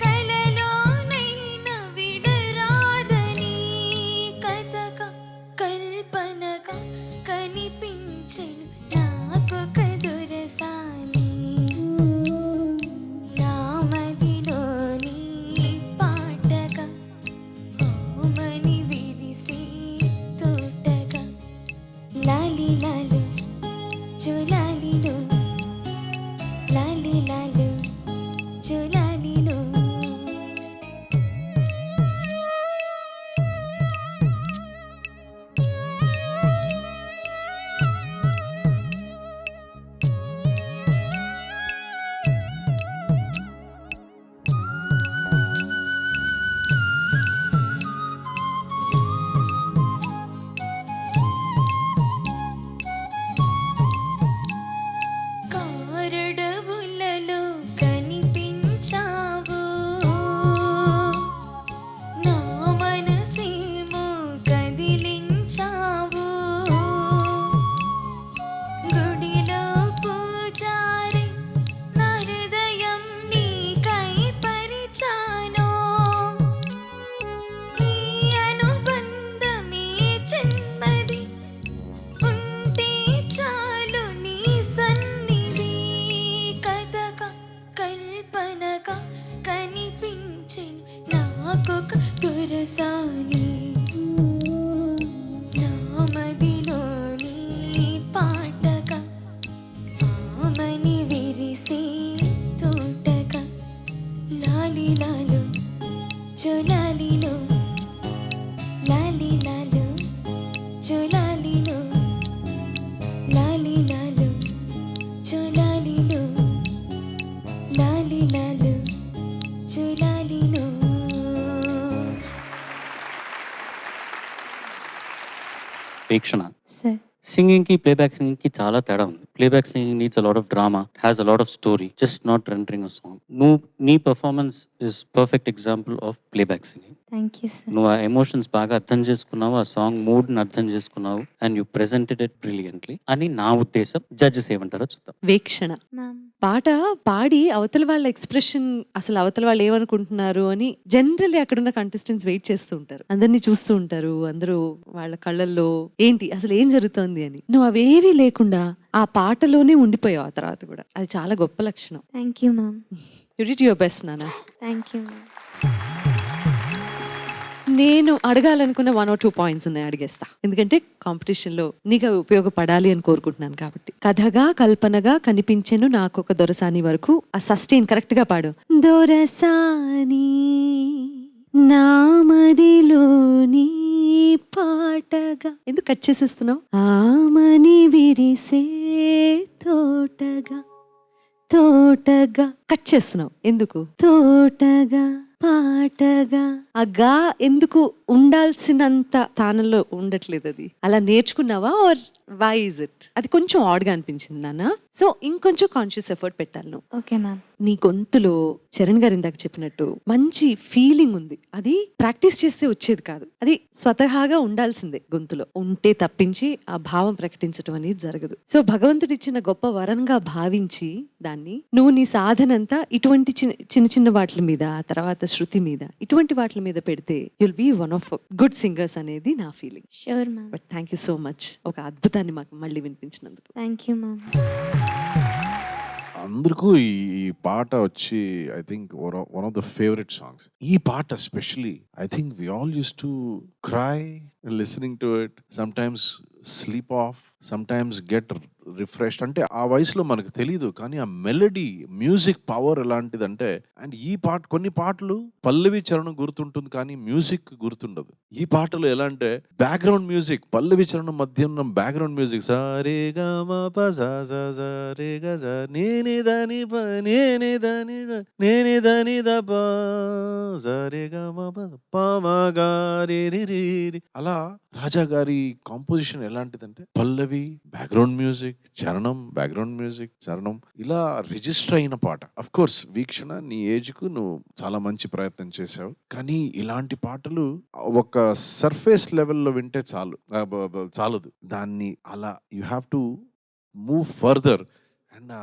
కలలోనైనా విడరాదని కథగా కల్పనగా కనిపించెను నాకు కదురసాని నామదిలోని పాటగా ఓమని విరిసి తోటగా లాలిలాలు జులాలిలో లాలిలాలు జులాలిలో కారడవులలో కనిపించావు నా మనసేమో కదిలించావు గుడిలో పూజారి నా హృదయం నీకై పరిచాను ఈ అనుబంధమే జన్మది ఉంటే చాలు నీ సన్నిధి కథగా కల్పనగా కనిపించెను నాకు కదురసాని నామదిలోని పాటగా ఆమని విరిసే తోటగా లాలిలాలు జులాలిలో లాలిలాలు జులాలిలో లాలిలాలు జులాలిలో లాలిలాలు జులాలిలో వీక్షణ సార్ సింగింగ్ కి ప్లేబ్యాక్ సింగింగ్ కి చాలా తేడా ఉంది. Playback singing needs a lot of drama, has a lot of story, just not rendering a song. నీ performance is perfect example of playback singing. Thank you sir. నువ్వు ఆ emotions బాగా అర్థం చేసుకున్నావు, ఆ సాంగ్ మూడ్ ని అర్థం చేసుకున్నావు, and you presented it brilliantly అని నా ఉద్దేశం. జడ్జెస్ ఏమంటారో చూద్దాం. వీక్షణ మ్యామ్ పాట పాడి అవతల వాళ్ళ ఎక్స్ప్రెషన్, అసలు అవతల వాళ్ళు ఏమనుకుంటున్నారు అని జనరల్లీ అక్కడున్న కంటెస్టెంట్స్ వెయిట్ చేస్తూ ఉంటారు, అందరినీ చూస్తూ ఉంటారు, అందరూ వాళ్ళ కళ్ళల్లో ఏంటి అసలు ఏం జరుగుతోంది అని. నువ్వు అవేవీ లేకుండా ఆ పాటలోనే ఉండిపోయావు ఆ తర్వాత కూడా. అది చాలా గొప్ప లక్షణం. Thank you ma'am. You did your best నాన్న. Thank you ma'am. నేను అడగాలనుకున్న 1 or 2 పాయింట్స్ ఉన్నాయి, అడిగేస్తా. ఎందుకంటే కాంపిటీషన్లో నీకు అవి ఉపయోగపడాలి అని కోరుకుంటున్నాను కాబట్టి. కథగా కల్పనగా కనిపించెను నాకొక దొరసాని వరకు ఆ సస్టైన్ కరెక్ట్ గా పాడు. దొరసాని నామదిలోని పాటగా. ఎందుకు కట్ చేసేస్తున్నావు? ఆమని విరిసే తోటగా. తోటగా కట్ చేస్తున్నావు ఎందుకు? తోటగా పాటగా. ఆ గా ఎందుకు ఉండాల్సినంత స్థానంలో ఉండట్లేదు? అది అలా నేర్చుకున్నావా ఆర్ వై ఇస్ ఇట్? అది కొంచెం ఆడ్ గా అనిపించింది నాన్న. సో ఇంకొంచెం కాన్షియస్ ఎఫర్ట్ పెట్టాలి నువ్వు. Okay ma'am. నీ గొంతులో చరణ్ గారు ఇందాక చెప్పినట్టు మంచి ఫీలింగ్ ఉంది. అది ప్రాక్టీస్ చేస్తే వచ్చేది కాదు, అది స్వతహాగా ఉండాల్సిందే గొంతులో ఉంటే తప్పించి ఆ భావం ప్రకటించడం అనేది జరగదు. సో భగవంతుడు ఇచ్చిన గొప్ప వరంగా భావించి దాన్ని నువ్వు నీ సాధనంతా ఇటువంటి చిన్న చిన్న వాటి మీద, ఆ తర్వాత శృతి మీద, ఇటువంటి వాటి మీద పెడితే you'll be one of good singers అనేది నా feeling. Sure ma'am. But thank you so much ఒక అద్భుతాన్ని మాకు మళ్ళీ వినిపించినందుకు. Thank you ma'am. అందరికీ ఈ పాట వచ్చి I think one of the favourite songs. ఈ పాట especially I think we all use to cry listening to it, some times sleep off, some times get refreshed. అంటే ఆ వయసులో మనకు తెలీదు, కానీ ఆ మెలడీ మ్యూజిక్ పవర్ ఎలాంటిదంటే, అండ్ ఈ పాట కొన్ని పాటలు పల్లవి చరణం గుర్తుంటుంది కానీ మ్యూజిక్ గుర్తుండదు. ఈ పాటలు ఎలా అంటే బ్యాక్గ్రౌండ్ మ్యూజిక్, పల్లవి చరణం మధ్య ఉన్న బ్యాక్గ్రౌండ్ మ్యూజిక్ సారే గా మా ప సా సా సా రే గా సా నేనే దాని ప నేనే దాని నేనే దాని ద ప సారే గా మా ప ప మా గా రే రే రే రే. అలా రాజా గారి కాంపోజిషన్ ఎలాంటిదంటే పల్లవి బ్యాక్గ్రౌండ్ మ్యూజిక్, చరణం బ్యాక్గ్రౌండ్ మ్యూజిక్, చరణం ఇలా రిజిస్టర్ అయిన పాట. అఫ్ కోర్స్ వీక్షణ, నీ ఏజ్ కు నువ్వు చాలా మంచి ప్రయత్నం చేశావు, కానీ ఇలాంటి పాటలు ఒక సర్ఫేస్ లెవెల్లో వింటే చాలదు. దాన్ని అలా you have to move further. And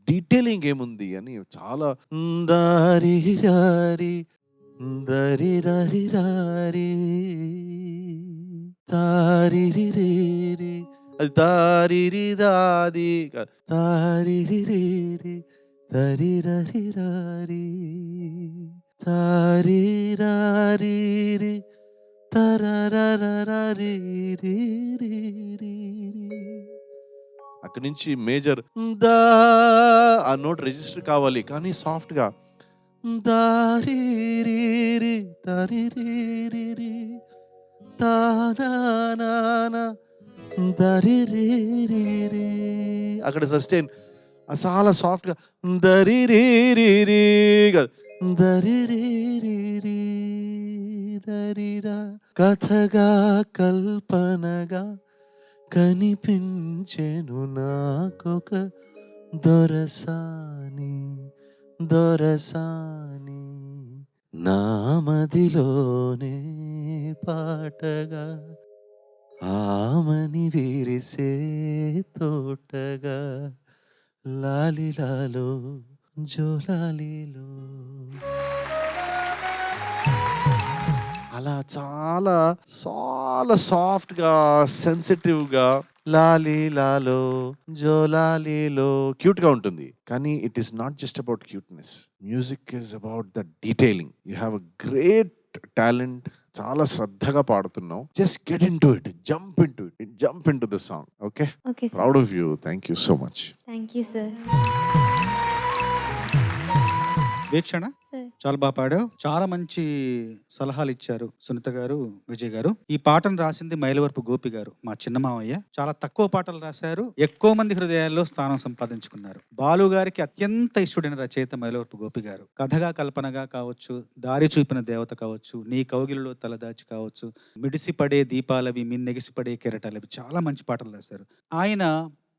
detailing ఏముంది అని చాలా దారి రారి దరి రరి రారి తారి రే అది తారి దాది తారి రే తరి రరి రారి తారి రారి తరరరరి అక్కడి నుంచి మేజర్ దా ఆ నోట్ రిజిస్టర్ కావాలి, కానీ సాఫ్ట్ గా దారి రి తరి రి తానా దరి రే అక్కడ సస్టైన్ చాలా సాఫ్ట్ గా దరి రే దరి రే దరిరా. కథగా కల్పనగా కనిపించెను నాకొక దొరసాని నామదిలోనే పాటగా ఆమని విరిసే తోటగా లాలిలాలో జోలాలిలో. అలా చాలా చాలా సాఫ్ట్ గా సెన్సిటివ్ గా లాలిలాలో జోలాలిలో క్యూట్ గా ఉంటుంది. కానీ it is not just about cuteness, music is about the detailing. You have a great talent, చాలా శ్రద్ధగా పాడుతున్నావు. Just get in to it, jump in to the song. Okay, proud of you. Thank you so much. Thank you sir. Veekshana చాలా బాగా పాడావు. చాలా మంచి సలహాలు ఇచ్చారు సునీత గారు, విజయ్ గారు. ఈ పాటను రాసింది మైలవరపు గోపి గారు, మా చిన్న మావయ్య. చాలా తక్కువ పాటలు రాశారు, ఎక్కువ మంది హృదయాల్లో స్థానం సంపాదించుకున్నారు. బాలు గారికి అత్యంత ఇష్టమైన రచయిత మైలవరపు గోపి గారు. కథగా కల్పనగా కావచ్చు, దారి చూపిన దేవత కావచ్చు, నీ కౌగిలిలో తలదాచి కావచ్చు, మిడిసిపడే దీపాలవి మిన్నెగిసిపడే కెరటాలవి, చాలా మంచి పాటలు రాశారు. ఆయన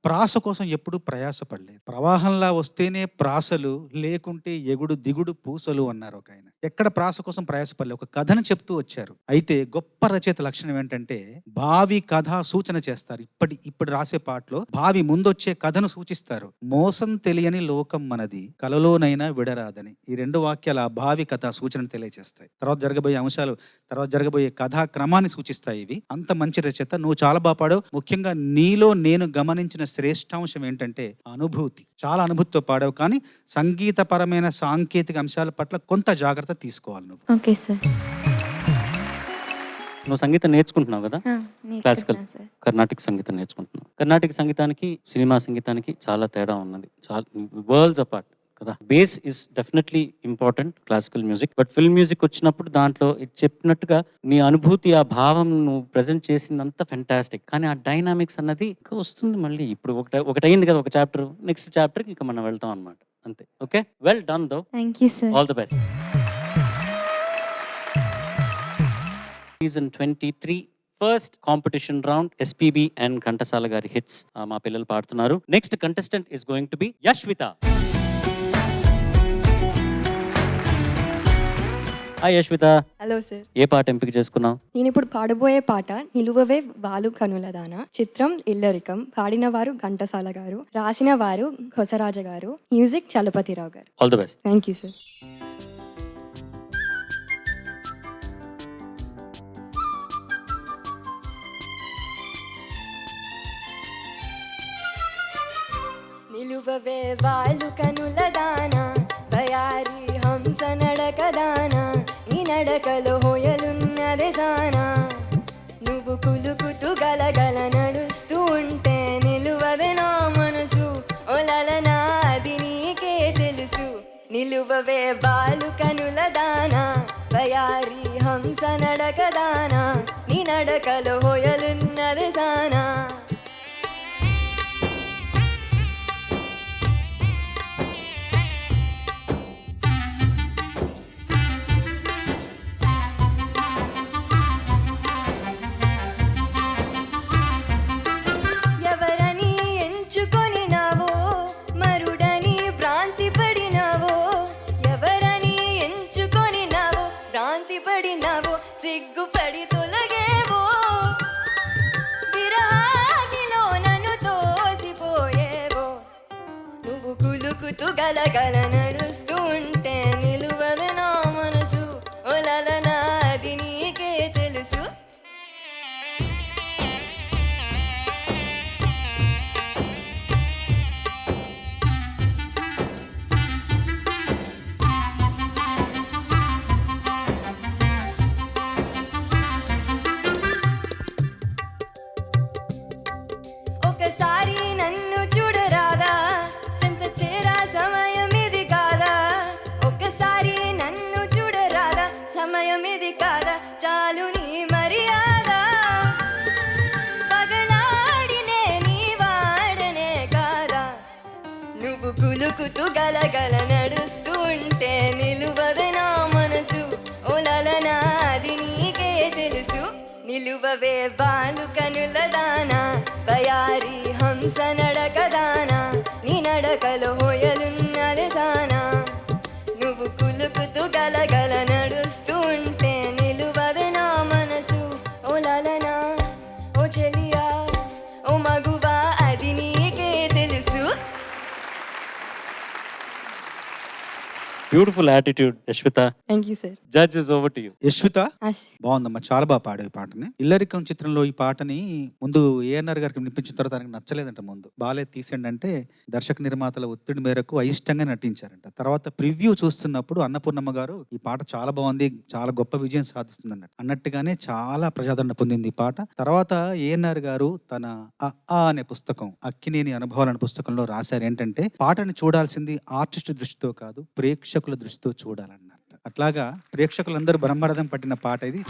ప్రాస కోసం ఎప్పుడూ ప్రయాసపడలేదు. ప్రవాహంలా వస్తేనే ప్రాసలు, లేకుంటే ఎగుడు దిగుడు పూసలు అన్నారు ఒక ఆయన. ఎక్కడ ప్రాస కోసం ప్రయాసపడలేదు, ఒక కథను చెప్తూ వచ్చారు. అయితే గొప్ప రచయిత లక్షణం ఏంటంటే భావి కథ సూచన చేస్తారు. ఇప్పుడు రాసే పాటలో భావి ముందొచ్చే కథను సూచిస్తారు. మోసం తెలియని లోకం మనది, కలలోనైనా విడరాదని. ఈ రెండు వాక్యాలు ఆ భావి కథ సూచనను తెలియజేస్తాయి. తర్వాత జరగబోయే అంశాలు, తర్వాత జరగబోయే కథా క్రమాన్ని సూచిస్తాయి. ఇవి అంత మంచి రచయిత. నువ్వు చాలా బాగా పాడావు. ముఖ్యంగా నీలో నేను గమనించిన శ్రేష్టాంశం ఏంటంటే అనుభూతి. చాలా అనుభూతితో పాడావు, కానీ సంగీతపరమైన సాంకేతిక అంశాల పట్ల కొంత జాగ్రత్త తీసుకోవాలి నువ్వు. Okay sir. నువ్వు సంగీతం నేర్చుకుంటున్నావు కదా, క్లాసికల్ సార్. కర్ణాటక సంగీతం నేర్చుకుంటున్నావు. కర్ణాటక సంగీతానికి సినిమా సంగీతానికి చాలా తేడా ఉన్నది, చాలా వరల్డ్స్ అపార్ట్ కదా. Base is definitely important classical music, but film music వచ్చినప్పుడు దాంట్లో చెప్పినట్టుగా నీ అనుభూతి, ఆ భావం నువ్వు ప్రజెంట్ చేసిందంతా ఫెంటాస్టిక్. కానీ ఆ డైనామిక్స్ అన్నది ఇంకా వస్తుంది మళ్ళీ. ఇప్పుడు ఒకటి అయింది కదా ఒక చాప్టర్, నెక్స్ట్ చాప్టర్ ఇంకా మనం వెళ్తాం అనమాట, అంతే. Okay, well done though. Thank you sir. All the best. Season 23 first competition round SPB and Ghantasala గారి హిట్స్ మా పిల్లలు పాడుతున్నారు. Next contestant is going to be Yashwitha. Hi Yashwitha. Hello sir. ఏ పాట ఎంపిక చేసుకున్నావు? నేను ఇప్పుడు పాడబోయే పాట నిలువవే వాలు కనులదాన, చిత్రం ఇల్లరికం. పాడిన వారు ఘంటసాల గారు, రాసిన వారు కొసరాజ గారు, మ్యూజిక్ చలపతిరావు గారు. All the best. Thank you sir. నిలువ నిలువవే వాళ్ళు కనుల దానా బయారి హంస నడకదానా నీ నడకలో హోయలున్నదే సానా నువ్వు కులుకుతూ గలగల నడుస్తూ ఉంటే నిలువదే నా మనసు ఓలలనా అది నీకే తెలుసు నిలువవే వాళ్ళు కనుల దానా బయారి హంస నడకదానా నీ నడకలో హోయలున్నదే సానా ఎవరని ఎంచుకొని నావో మరుడని భ్రాంతి పడినావో ఎవరని ఎంచుకొని నావో భ్రాంతి పడినావో సిగ్గుపడి తొలగేవో విరహానిలో నన్ను తోసిపోయేవో నువ్వు కులుకుతూ గలగల నడుస్తూ ఉంటే నిలువదు నా మనసు ఓలలనా అది నీకే తెలుసు ఒకసారి నన్ను చూడరాదా చెంత చేరా సమయం ఇది కాదా ఒక్కసారి నన్ను చూడరాదా సమయం ఇది కాదా చాలు నీ మర్యాద పగలాడినే నీ వాడనే కాదా నువ్వు కులుకుతూ గలగల నడుస్తూ ఉంటే నిలువదు నా మనసు ఓలలనా అది నీకే తెలుసు నిలువవే వాళ్ళు కనుల దానా బయారి హంస నడకదానా నీ నడకలో హోయలున్నది సానా నువ్వు కులుకుతూ గలగల నడుస్తూ ఉంటే నిలువదు నా మనసు ఓలలనా ఓ చెలియా ఓ మగువా అది నీకే తెలుసు beautiful attitude Yashwitha. Thank you sir judge is over to you. Yashwitha బాగుందమ్మా, చాలా బాగా పాడావు ఈ పాటని. ఇల్లరికం చిత్రంలో ఈ పాటని ముందు ఏఎన్ఆర్ గారికి వినిపించిన తర్వాత ఆయనకు నచ్చలేదంట. ముందు బాలేదు తీసేయండి అంటే దర్శక నిర్మాతల ఒత్తిడి మేరకు అయిష్టంగా నటించారంట. తర్వాత ప్రివ్యూ చూస్తున్నప్పుడు అన్నపూర్ణమ్మ గారు ఈ పాట చాలా బాగుంది, చాలా గొప్ప విజయం సాధిస్తుంది అన్నట్టుగానే చాలా ప్రజాదరణ పొందింది ఈ పాట. తర్వాత ఏఎన్ఆర్ గారు తన ఆ అనే పుస్తకం, అక్కినేని అనుభవాలు అనే పుస్తకంలో రాశారు ఏంటంటే పాటని చూడాల్సింది ఆర్టిస్ట్ దృష్టితో కాదు ప్రేక్షకుల దృష్టితో చూడాలన్నారు. అట్లాగా ప్రేక్షకులందరూ బ్రహ్మరథం పట్టిన పాట ఇది.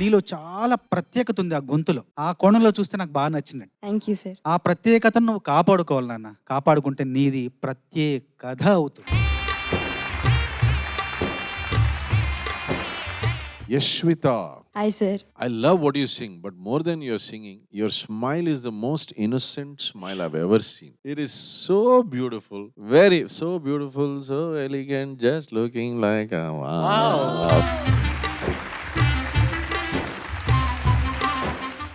నీలో చాలా ప్రత్యేకత ఉంది ఆ గొంతులో. ఆ కోణంలో చూస్తే నాకు బాగా నచ్చిందండి. థ్యాంక్ యూ సార్ ఆ ప్రత్యేకతను నువ్వు కాపాడుకోవాలి నాన్న. కాపాడుకుంటే నీది ప్రత్యేకత అవుతుంది. Yashvita, hi sir I love what you sing, but more than your singing, your smile is the most innocent smile I've ever seen. It is so beautiful, very so beautiful, so elegant, just looking like a wow.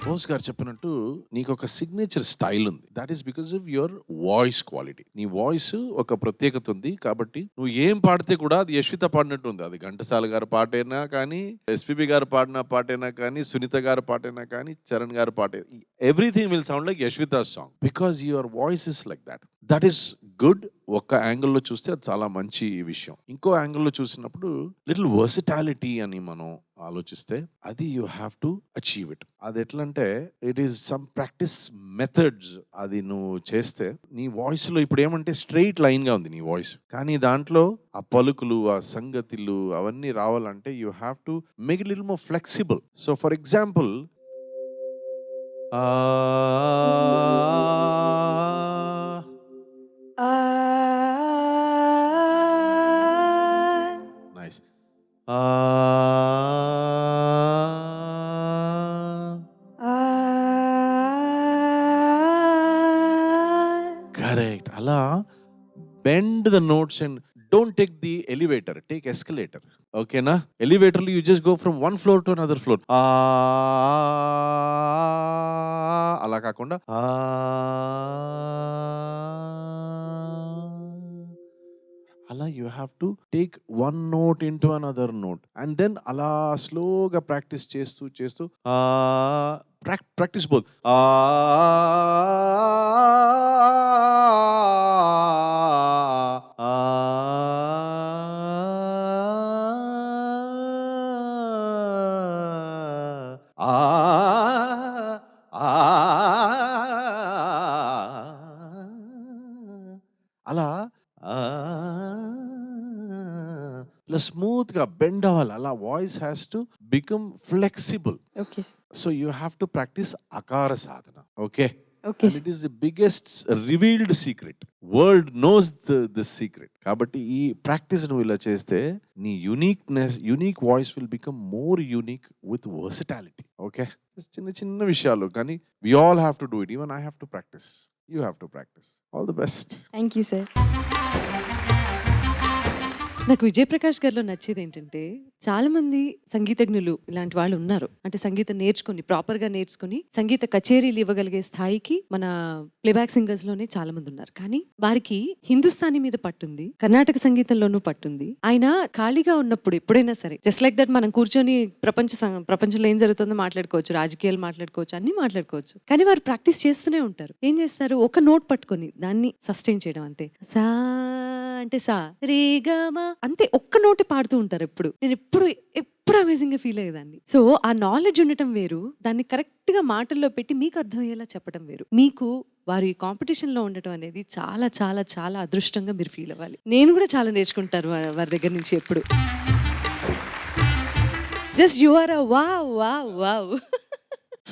Bose garu చెప్పినట్టు నీకు ఒక signature style ఉంది. That is because of your voice quality. నీ voice ఒక ప్రత్యేకత ఉంది కాబట్టి నువ్వు ఏం పాడితే కూడా అది యశ్విత పాడినట్టు ఉంది. అది ఘంటసాల గారు పాటైనా కానీ, ఎస్పీబీ గారు పాడిన పాటైనా కానీ, సునీత గారు పాటైనా కానీ, చరణ్ గారు పాట, everything will sound like Yashwitha song because your voice is like that. That is good. ఒక్క యాంగిల్లో చూస్తే అది చాలా మంచి విషయం. ఇంకో యాంగిల్లో చూసినప్పుడు లిటిల్ వర్సిటాలిటీ అని మనం ఆలోచిస్తే అది you have to achieve it. అది ఎట్లా అంటే it is some practice methods. అది నువ్వు చేస్తే నీ వాయిస్ లో ఇప్పుడు ఏమంటే స్ట్రెయిట్ లైన్ గా ఉంది నీ వాయిస్, కానీ దాంట్లో ఆ పలుకులు, ఆ సంగతులు అవన్నీ రావాలంటే you have to make it little more flexible. So for example nice. Correct. Ala bend the notes and don't take the elevator, take escalator. Okay na? Elevator you just go from one floor to another floor. Ala kaakunda అలా you have to take one note into another note and then అలా స్లోగా practice చేస్తూ చేస్తూ practice బోల్ అలా ఇలా smooth గా bend అవ్వాలి. అలా voice has to become flexible. Okay so you have to practice అకార సాధన. Okay, okay it is the biggest revealed secret. World knows this secret. కాబట్టి ఈ ప్రాక్టీస్ నువ్వు ఇలా చేస్తే నీ unique voice will become more unique with versatility. Okay, చిన్న చిన్న విషయాలు కానీ we all have to do it. Even I have to practice. You have to practice. All the best. Thank you sir. నాకు విజయప్రకాష్ గారిలో నచ్చేది ఏంటంటే చాలా మంది సంగీతజ్ఞులు ఇలాంటి వాళ్ళు ఉన్నారు. అంటే సంగీతం నేర్చుకుని ప్రాపర్ గా నేర్చుకుని సంగీత కచేరీలు ఇవ్వగలిగే స్థాయికి మన ప్లేబ్యాక్ సింగర్స్ లోనే చాలా మంది ఉన్నారు. కానీ వారికి హిందుస్థానీ మీద పట్టుంది, కర్ణాటక సంగీతంలోనూ పట్టుంది. ఆయన ఖాళీగా ఉన్నప్పుడు ఎప్పుడైనా సరే జస్ట్ లైక్ దట్ మనం కూర్చొని ప్రపంచంలో ఏం జరుగుతుందో మాట్లాడుకోవచ్చు, రాజకీయాలు మాట్లాడుకోవచ్చు, అన్ని మాట్లాడుకోవచ్చు. కానీ వారు ప్రాక్టీస్ చేస్తూనే ఉంటారు. ఏం చేస్తారు, ఒక నోట్ పట్టుకొని దాన్ని సస్టైన్ చేయడం అంతే. సా అంటే సా రే గా మా అంతే, ఒక్క నోటే పాడుతూ ఉంటారు ఎప్పుడు. నేను ఎప్పుడు అమేజింగ్ గా ఫీల్ అయ్యేదాన్ని. సో ఆ నాలెడ్జ్ ఉండటం వేరు, దాన్ని కరెక్ట్ గా మాటల్లో పెట్టి మీకు అర్థమయ్యేలా చెప్పడం వేరు. మీకు వారు ఈ కాంపిటీషన్ లో ఉండటం అనేది చాలా చాలా చాలా అదృష్టంగా మీరు ఫీల్ అవ్వాలి. నేను కూడా చాలా నేర్చుకుంటారు వారి దగ్గర నుంచి ఎప్పుడు. Just you are a wow wow wow.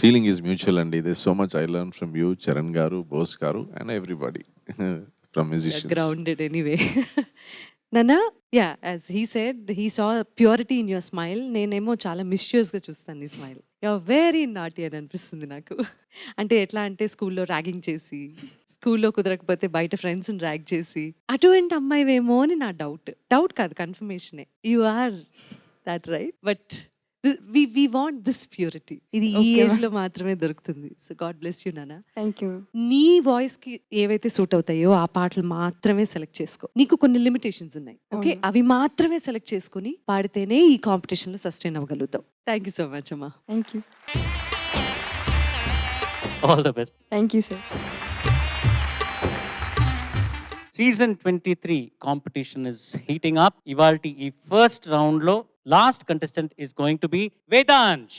Feeling is mutual and there's so much I learned from you, Charan garu, Bose garu and everybody from musicians. Grounded anyway. Nana, yeah, as he said, he saw purity in your smile. నేనేమో చాలా misuse గా చూస్తాను ఈ smile. You're very naughty అని అనిపిస్తుంది నాకు. అంటే ఎట్లా అంటే స్కూల్లో ర్యాగింగ్ చేసి, స్కూల్లో కుదరకపోతే బయట ఫ్రెండ్స్ని ర్యాగ్ చేసి అటువంటి అమ్మాయివేమో అని నా డౌట్ కాదు, కన్ఫర్మేషనే. You are that right, but we want this purity. ఇది ఈ ఏజ్ లో మాత్రమే దొరుకుతుంది. సో గాడ్ బ్లెస్ యూ నానా. Thank you. నీ వాయిస్ కి ఏవైతే సూట్ అవుతాయో ఆ పాటలు మాత్రమే సెలెక్ట్ చేసుకో. నీకు కొన్ని లిమిటేషన్స్ ఉన్నాయి, ఓకే, అవి మాత్రమే సెలెక్ట్ చేసుకుని పాడితేనే ఈ కాంపిటీషన్ లో సస్టైన్ అవ్వగలుగుతావు. థ్యాంక్ యూ సో మచ్ అమ్మా. Thank you. All the best. Thank you sir. Season 23 competition is heating up. ఇవాల్టి ఈ ఫస్ట్ రౌండ్ లో last contestant is going to be Vedansh.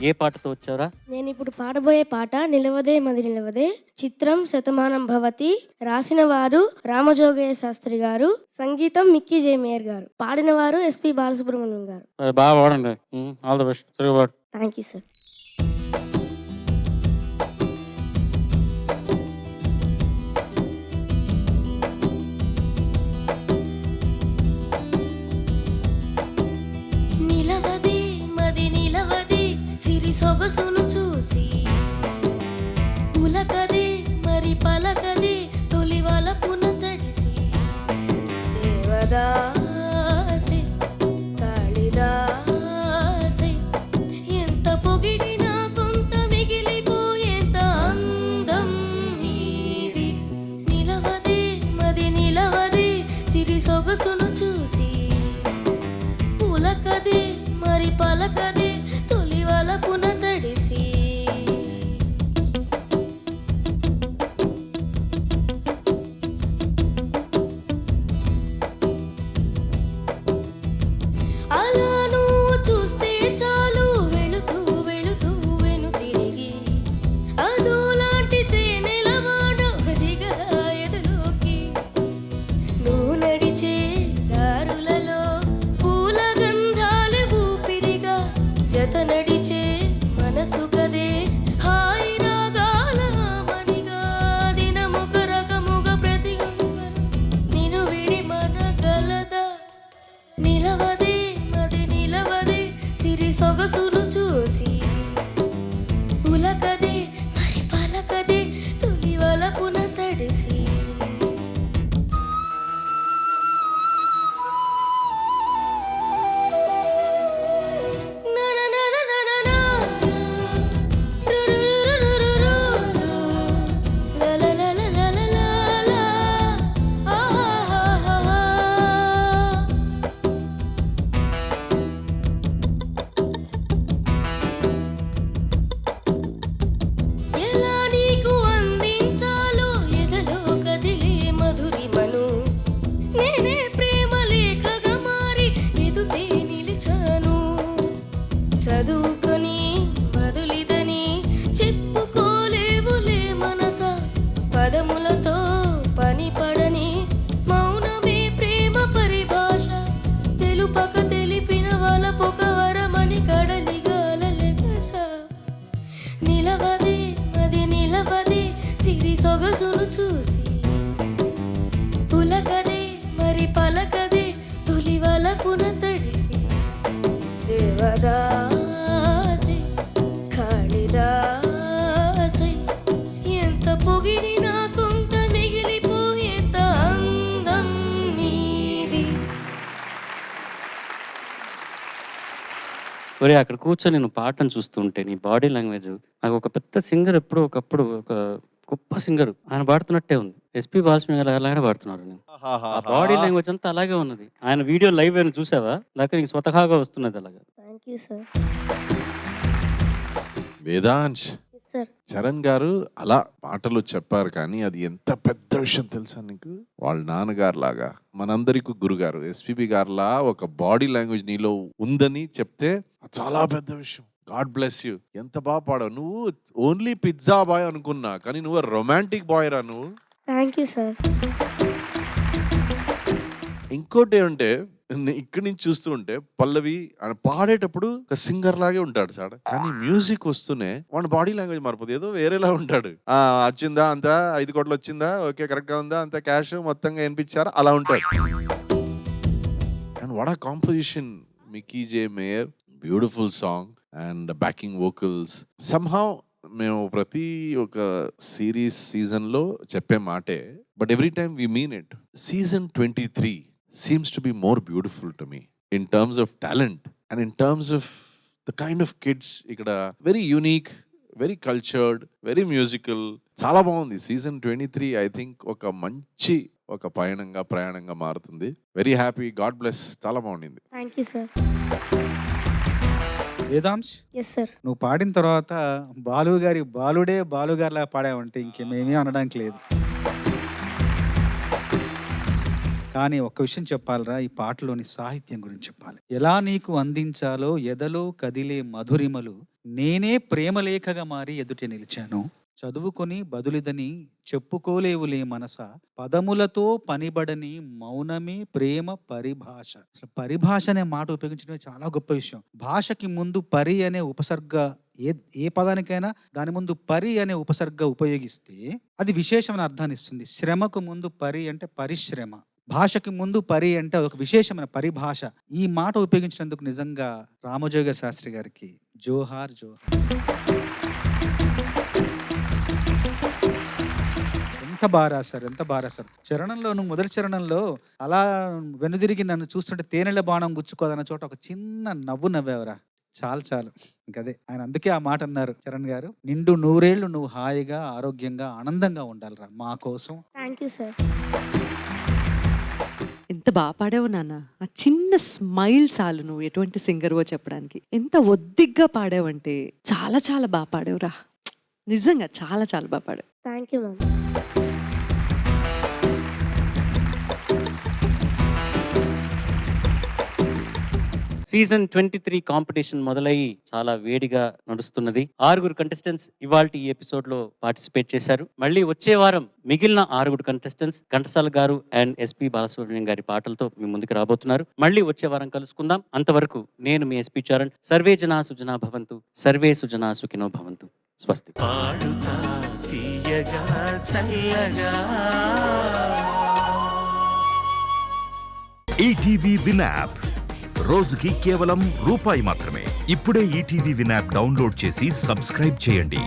ఏ పాటతో వచ్చారా? నేను ఇప్పుడు పాడబోయే పాట నిలవదే మది నిలవదే, చిత్రం శతమానం భవతి, రాసిన వారు రామజోగయ్య శాస్త్రి గారు, సంగీతం మిక్కీ జే మేయర్ గారు, పాడిన వారు ఎస్పి బాలసుబ్రహ్మణ్యం గారు. బాగా పాడండి. All the best. Thank you sir. నిలవదే మది నిలవదే, సిరి సొగసును చూసి పులకదే మరి పలకదే, తొలి వలపున తడిసి దేవదాసే కాళిదాసే, ఎంత పొగిడినా కొంత మిగిలిపోయేంత అందం ఇది. నిలవదే మది నిలవదే, సిరి సొగసును చూసి పులకదే మరి పలకదే, తొలి వలపున తడిసి. ఒరే అక్కడ కూర్చొని నేను పాటను చూస్తుంటే నీ బాడీ లాంగ్వేజ్ నాకు ఒక పెద్ద సింగర్ ఎప్పుడో ఒకప్పుడు ఒక గొప్ప సింగర్ ఆయన పాడుతున్నట్టే ఉంది. ఎస్పి బాలస్వామి గారు అలాగే పాడుతున్నారు. నేను ఆ బాడీ లాంగ్వేజ్ అంతా అలాగే ఉన్నది. ఆయన వీడియో లైవ్ అయినా చూసావా? లేక నీకు స్వతహాగా వస్తున్నది అలాగా? Thank you sir. Vedansh, sir Charan గారు అలా పాటలు చెప్పారు, కానీ అది ఎంత పెద్ద విషయం తెలుసా నీకు? వాళ్ళ నాన్నగారు లాగా మనందరికీ గురుగారు ఎస్పీబీ గారులా ఒక బాడీ లాంగ్వేజ్ నీలో ఉందని చెప్తే చాలా పెద్ద విషయం. God bless you. ఎంత బాగా పాడావు. నువ్వు ఓన్లీ పిజ్జా బాయ్ అనుకున్నా, కానీ నువ్వు రొమాంటిక్ బాయ్ రా నువ్వు. Thank you sir. ఇంకోటి ఏమంటే ఇక్కడి నుంచి చూస్తూ ఉంటే పల్లవి ఆయన పాడేటప్పుడు ఒక సింగర్ లాగే ఉంటాడు సార్, కానీ మ్యూజిక్ వస్తూనే వాడి బాడీ లాంగ్వేజ్ మారిపోతుంది, ఏదో వేరేలా ఉంటాడు. వచ్చిందా అంత 5 కోట్లు వచ్చిందా, ఓకే కరెక్ట్ గా ఉందా, అంత క్యాష్ మొత్తంగా వినిపించారా, అలా ఉంటాడు. And what a composition, Mickey J Meyer, beautiful song and backing vocals. Somehow మేము ప్రతి ఒక సిరీస్ సీజన్ లో చెప్పే మాటే, but every time we mean it. Season 23 seems to be more beautiful to me in terms of talent and in terms of the kind of kids ikkada, very unique, very cultured, very musical. చాలా బాగుంది season 23. I think ఒక మంచి ఒక ప్రయాణంగా మారుతుంది. Very happy, god bless. చాలా బాగుంది. Thank you sir. Vedansh, yes sir. నువ్వు పాడిన తర్వాత బాలుగారిలా పాడావంటే ఇంకేమేమీ అనడానికి లేదు. కానీ ఒక్క విషయం చెప్పాలరా, ఈ పాటలోని సాహిత్యం గురించి చెప్పాలి. ఎలా నీకు అందించాలో ఎదలో కదిలే మధురిమలు, నేనే ప్రేమలేఖగా మారి ఎదుట నిలిచాను, చదువుకొని బదులిదని చెప్పుకోలేవులే మనస, పదములతో పనిబడని మౌనమే ప్రేమ పరిభాష. అసలు పరిభాష అనే మాట ఉపయోగించడమే చాలా గొప్ప విషయం. భాషకి ముందు పరి అనే ఉపసర్గ, ఏ పదానికైనా దాని ముందు పరి అనే ఉపసర్గ ఉపయోగిస్తే అది విశేషమైన అర్థాన్ని ఇస్తుంది. శ్రమకు ముందు పరి అంటే పరిశ్రమ, భాషకి ముందు పరి అంటే ఒక విశేషమైన పరిభాష. ఈ మాట ఉపయోగించినందుకు నిజంగా రామజోగ శాస్త్రి గారికి జోహార్ జోహార్. ఎంత బాగా రాశారు. చరణంలోను మొదటి చరణంలో అలా వెనుదిరిగి నన్ను చూస్తుంటే తేనెల బాణం గుచ్చుకోదన్న చోట ఒక చిన్న నవ్వు నవ్వేవరా, చాలు. ఇంకదే ఆయన అందుకే ఆ మాట అన్నారు చరణ్ గారు, నిండు 100 ఏళ్ళు నువ్వు హాయిగా ఆరోగ్యంగా ఆనందంగా ఉండాలిరా మా కోసం. Thank you sir. ఎంత బాగా పాడావు నాన్న. ఆ చిన్న స్మైల్ చాలు నువ్వు ఎటువంటి సింగర్వో చెప్పడానికి. ఎంత ఒద్దిగ్గా పాడావంటే చాలా చాలా బాగా పాడావురా, నిజంగా చాలా చాలా బాగా పాడావు. Thank you ma'am. Season 23 competition మొదలయ్యి చాలా వేడిగా నడుస్తున్నది. 6 కంటెస్టెంట్స్ ఇవాల్టి ఈ ఎపిసోడ్ లో పార్టిసిపేట్ చేశారు. మళ్ళీ వచ్చే వారం మిగిలిన 6 కంటెస్టెంట్స్ ఘంటసాల గారు అండ్ ఎస్పి బాలసుబ్రహ్మణ్యం గారి పాటలతో మీ ముందుకు రాబోతున్నారు. మళ్ళీ వచ్చే వారం కలుసుకుందాం. అంతవరకు నేను మీ ఎస్పి చరణ్. సర్వే జనా సుజనా భవంతు, సర్వే సుజనా సుఖినో భవంతు. స్వస్తి. పాడుతా తీయగా చల్లగా ఈటీవీ విన్ యాప్ రోజుకి కేవలం రూపాయి మాత్రమే. ఇప్పుడే ఈటీవీ విన్ యాప్ డౌన్లోడ్ చేసి సబ్స్క్రైబ్ చేయండి.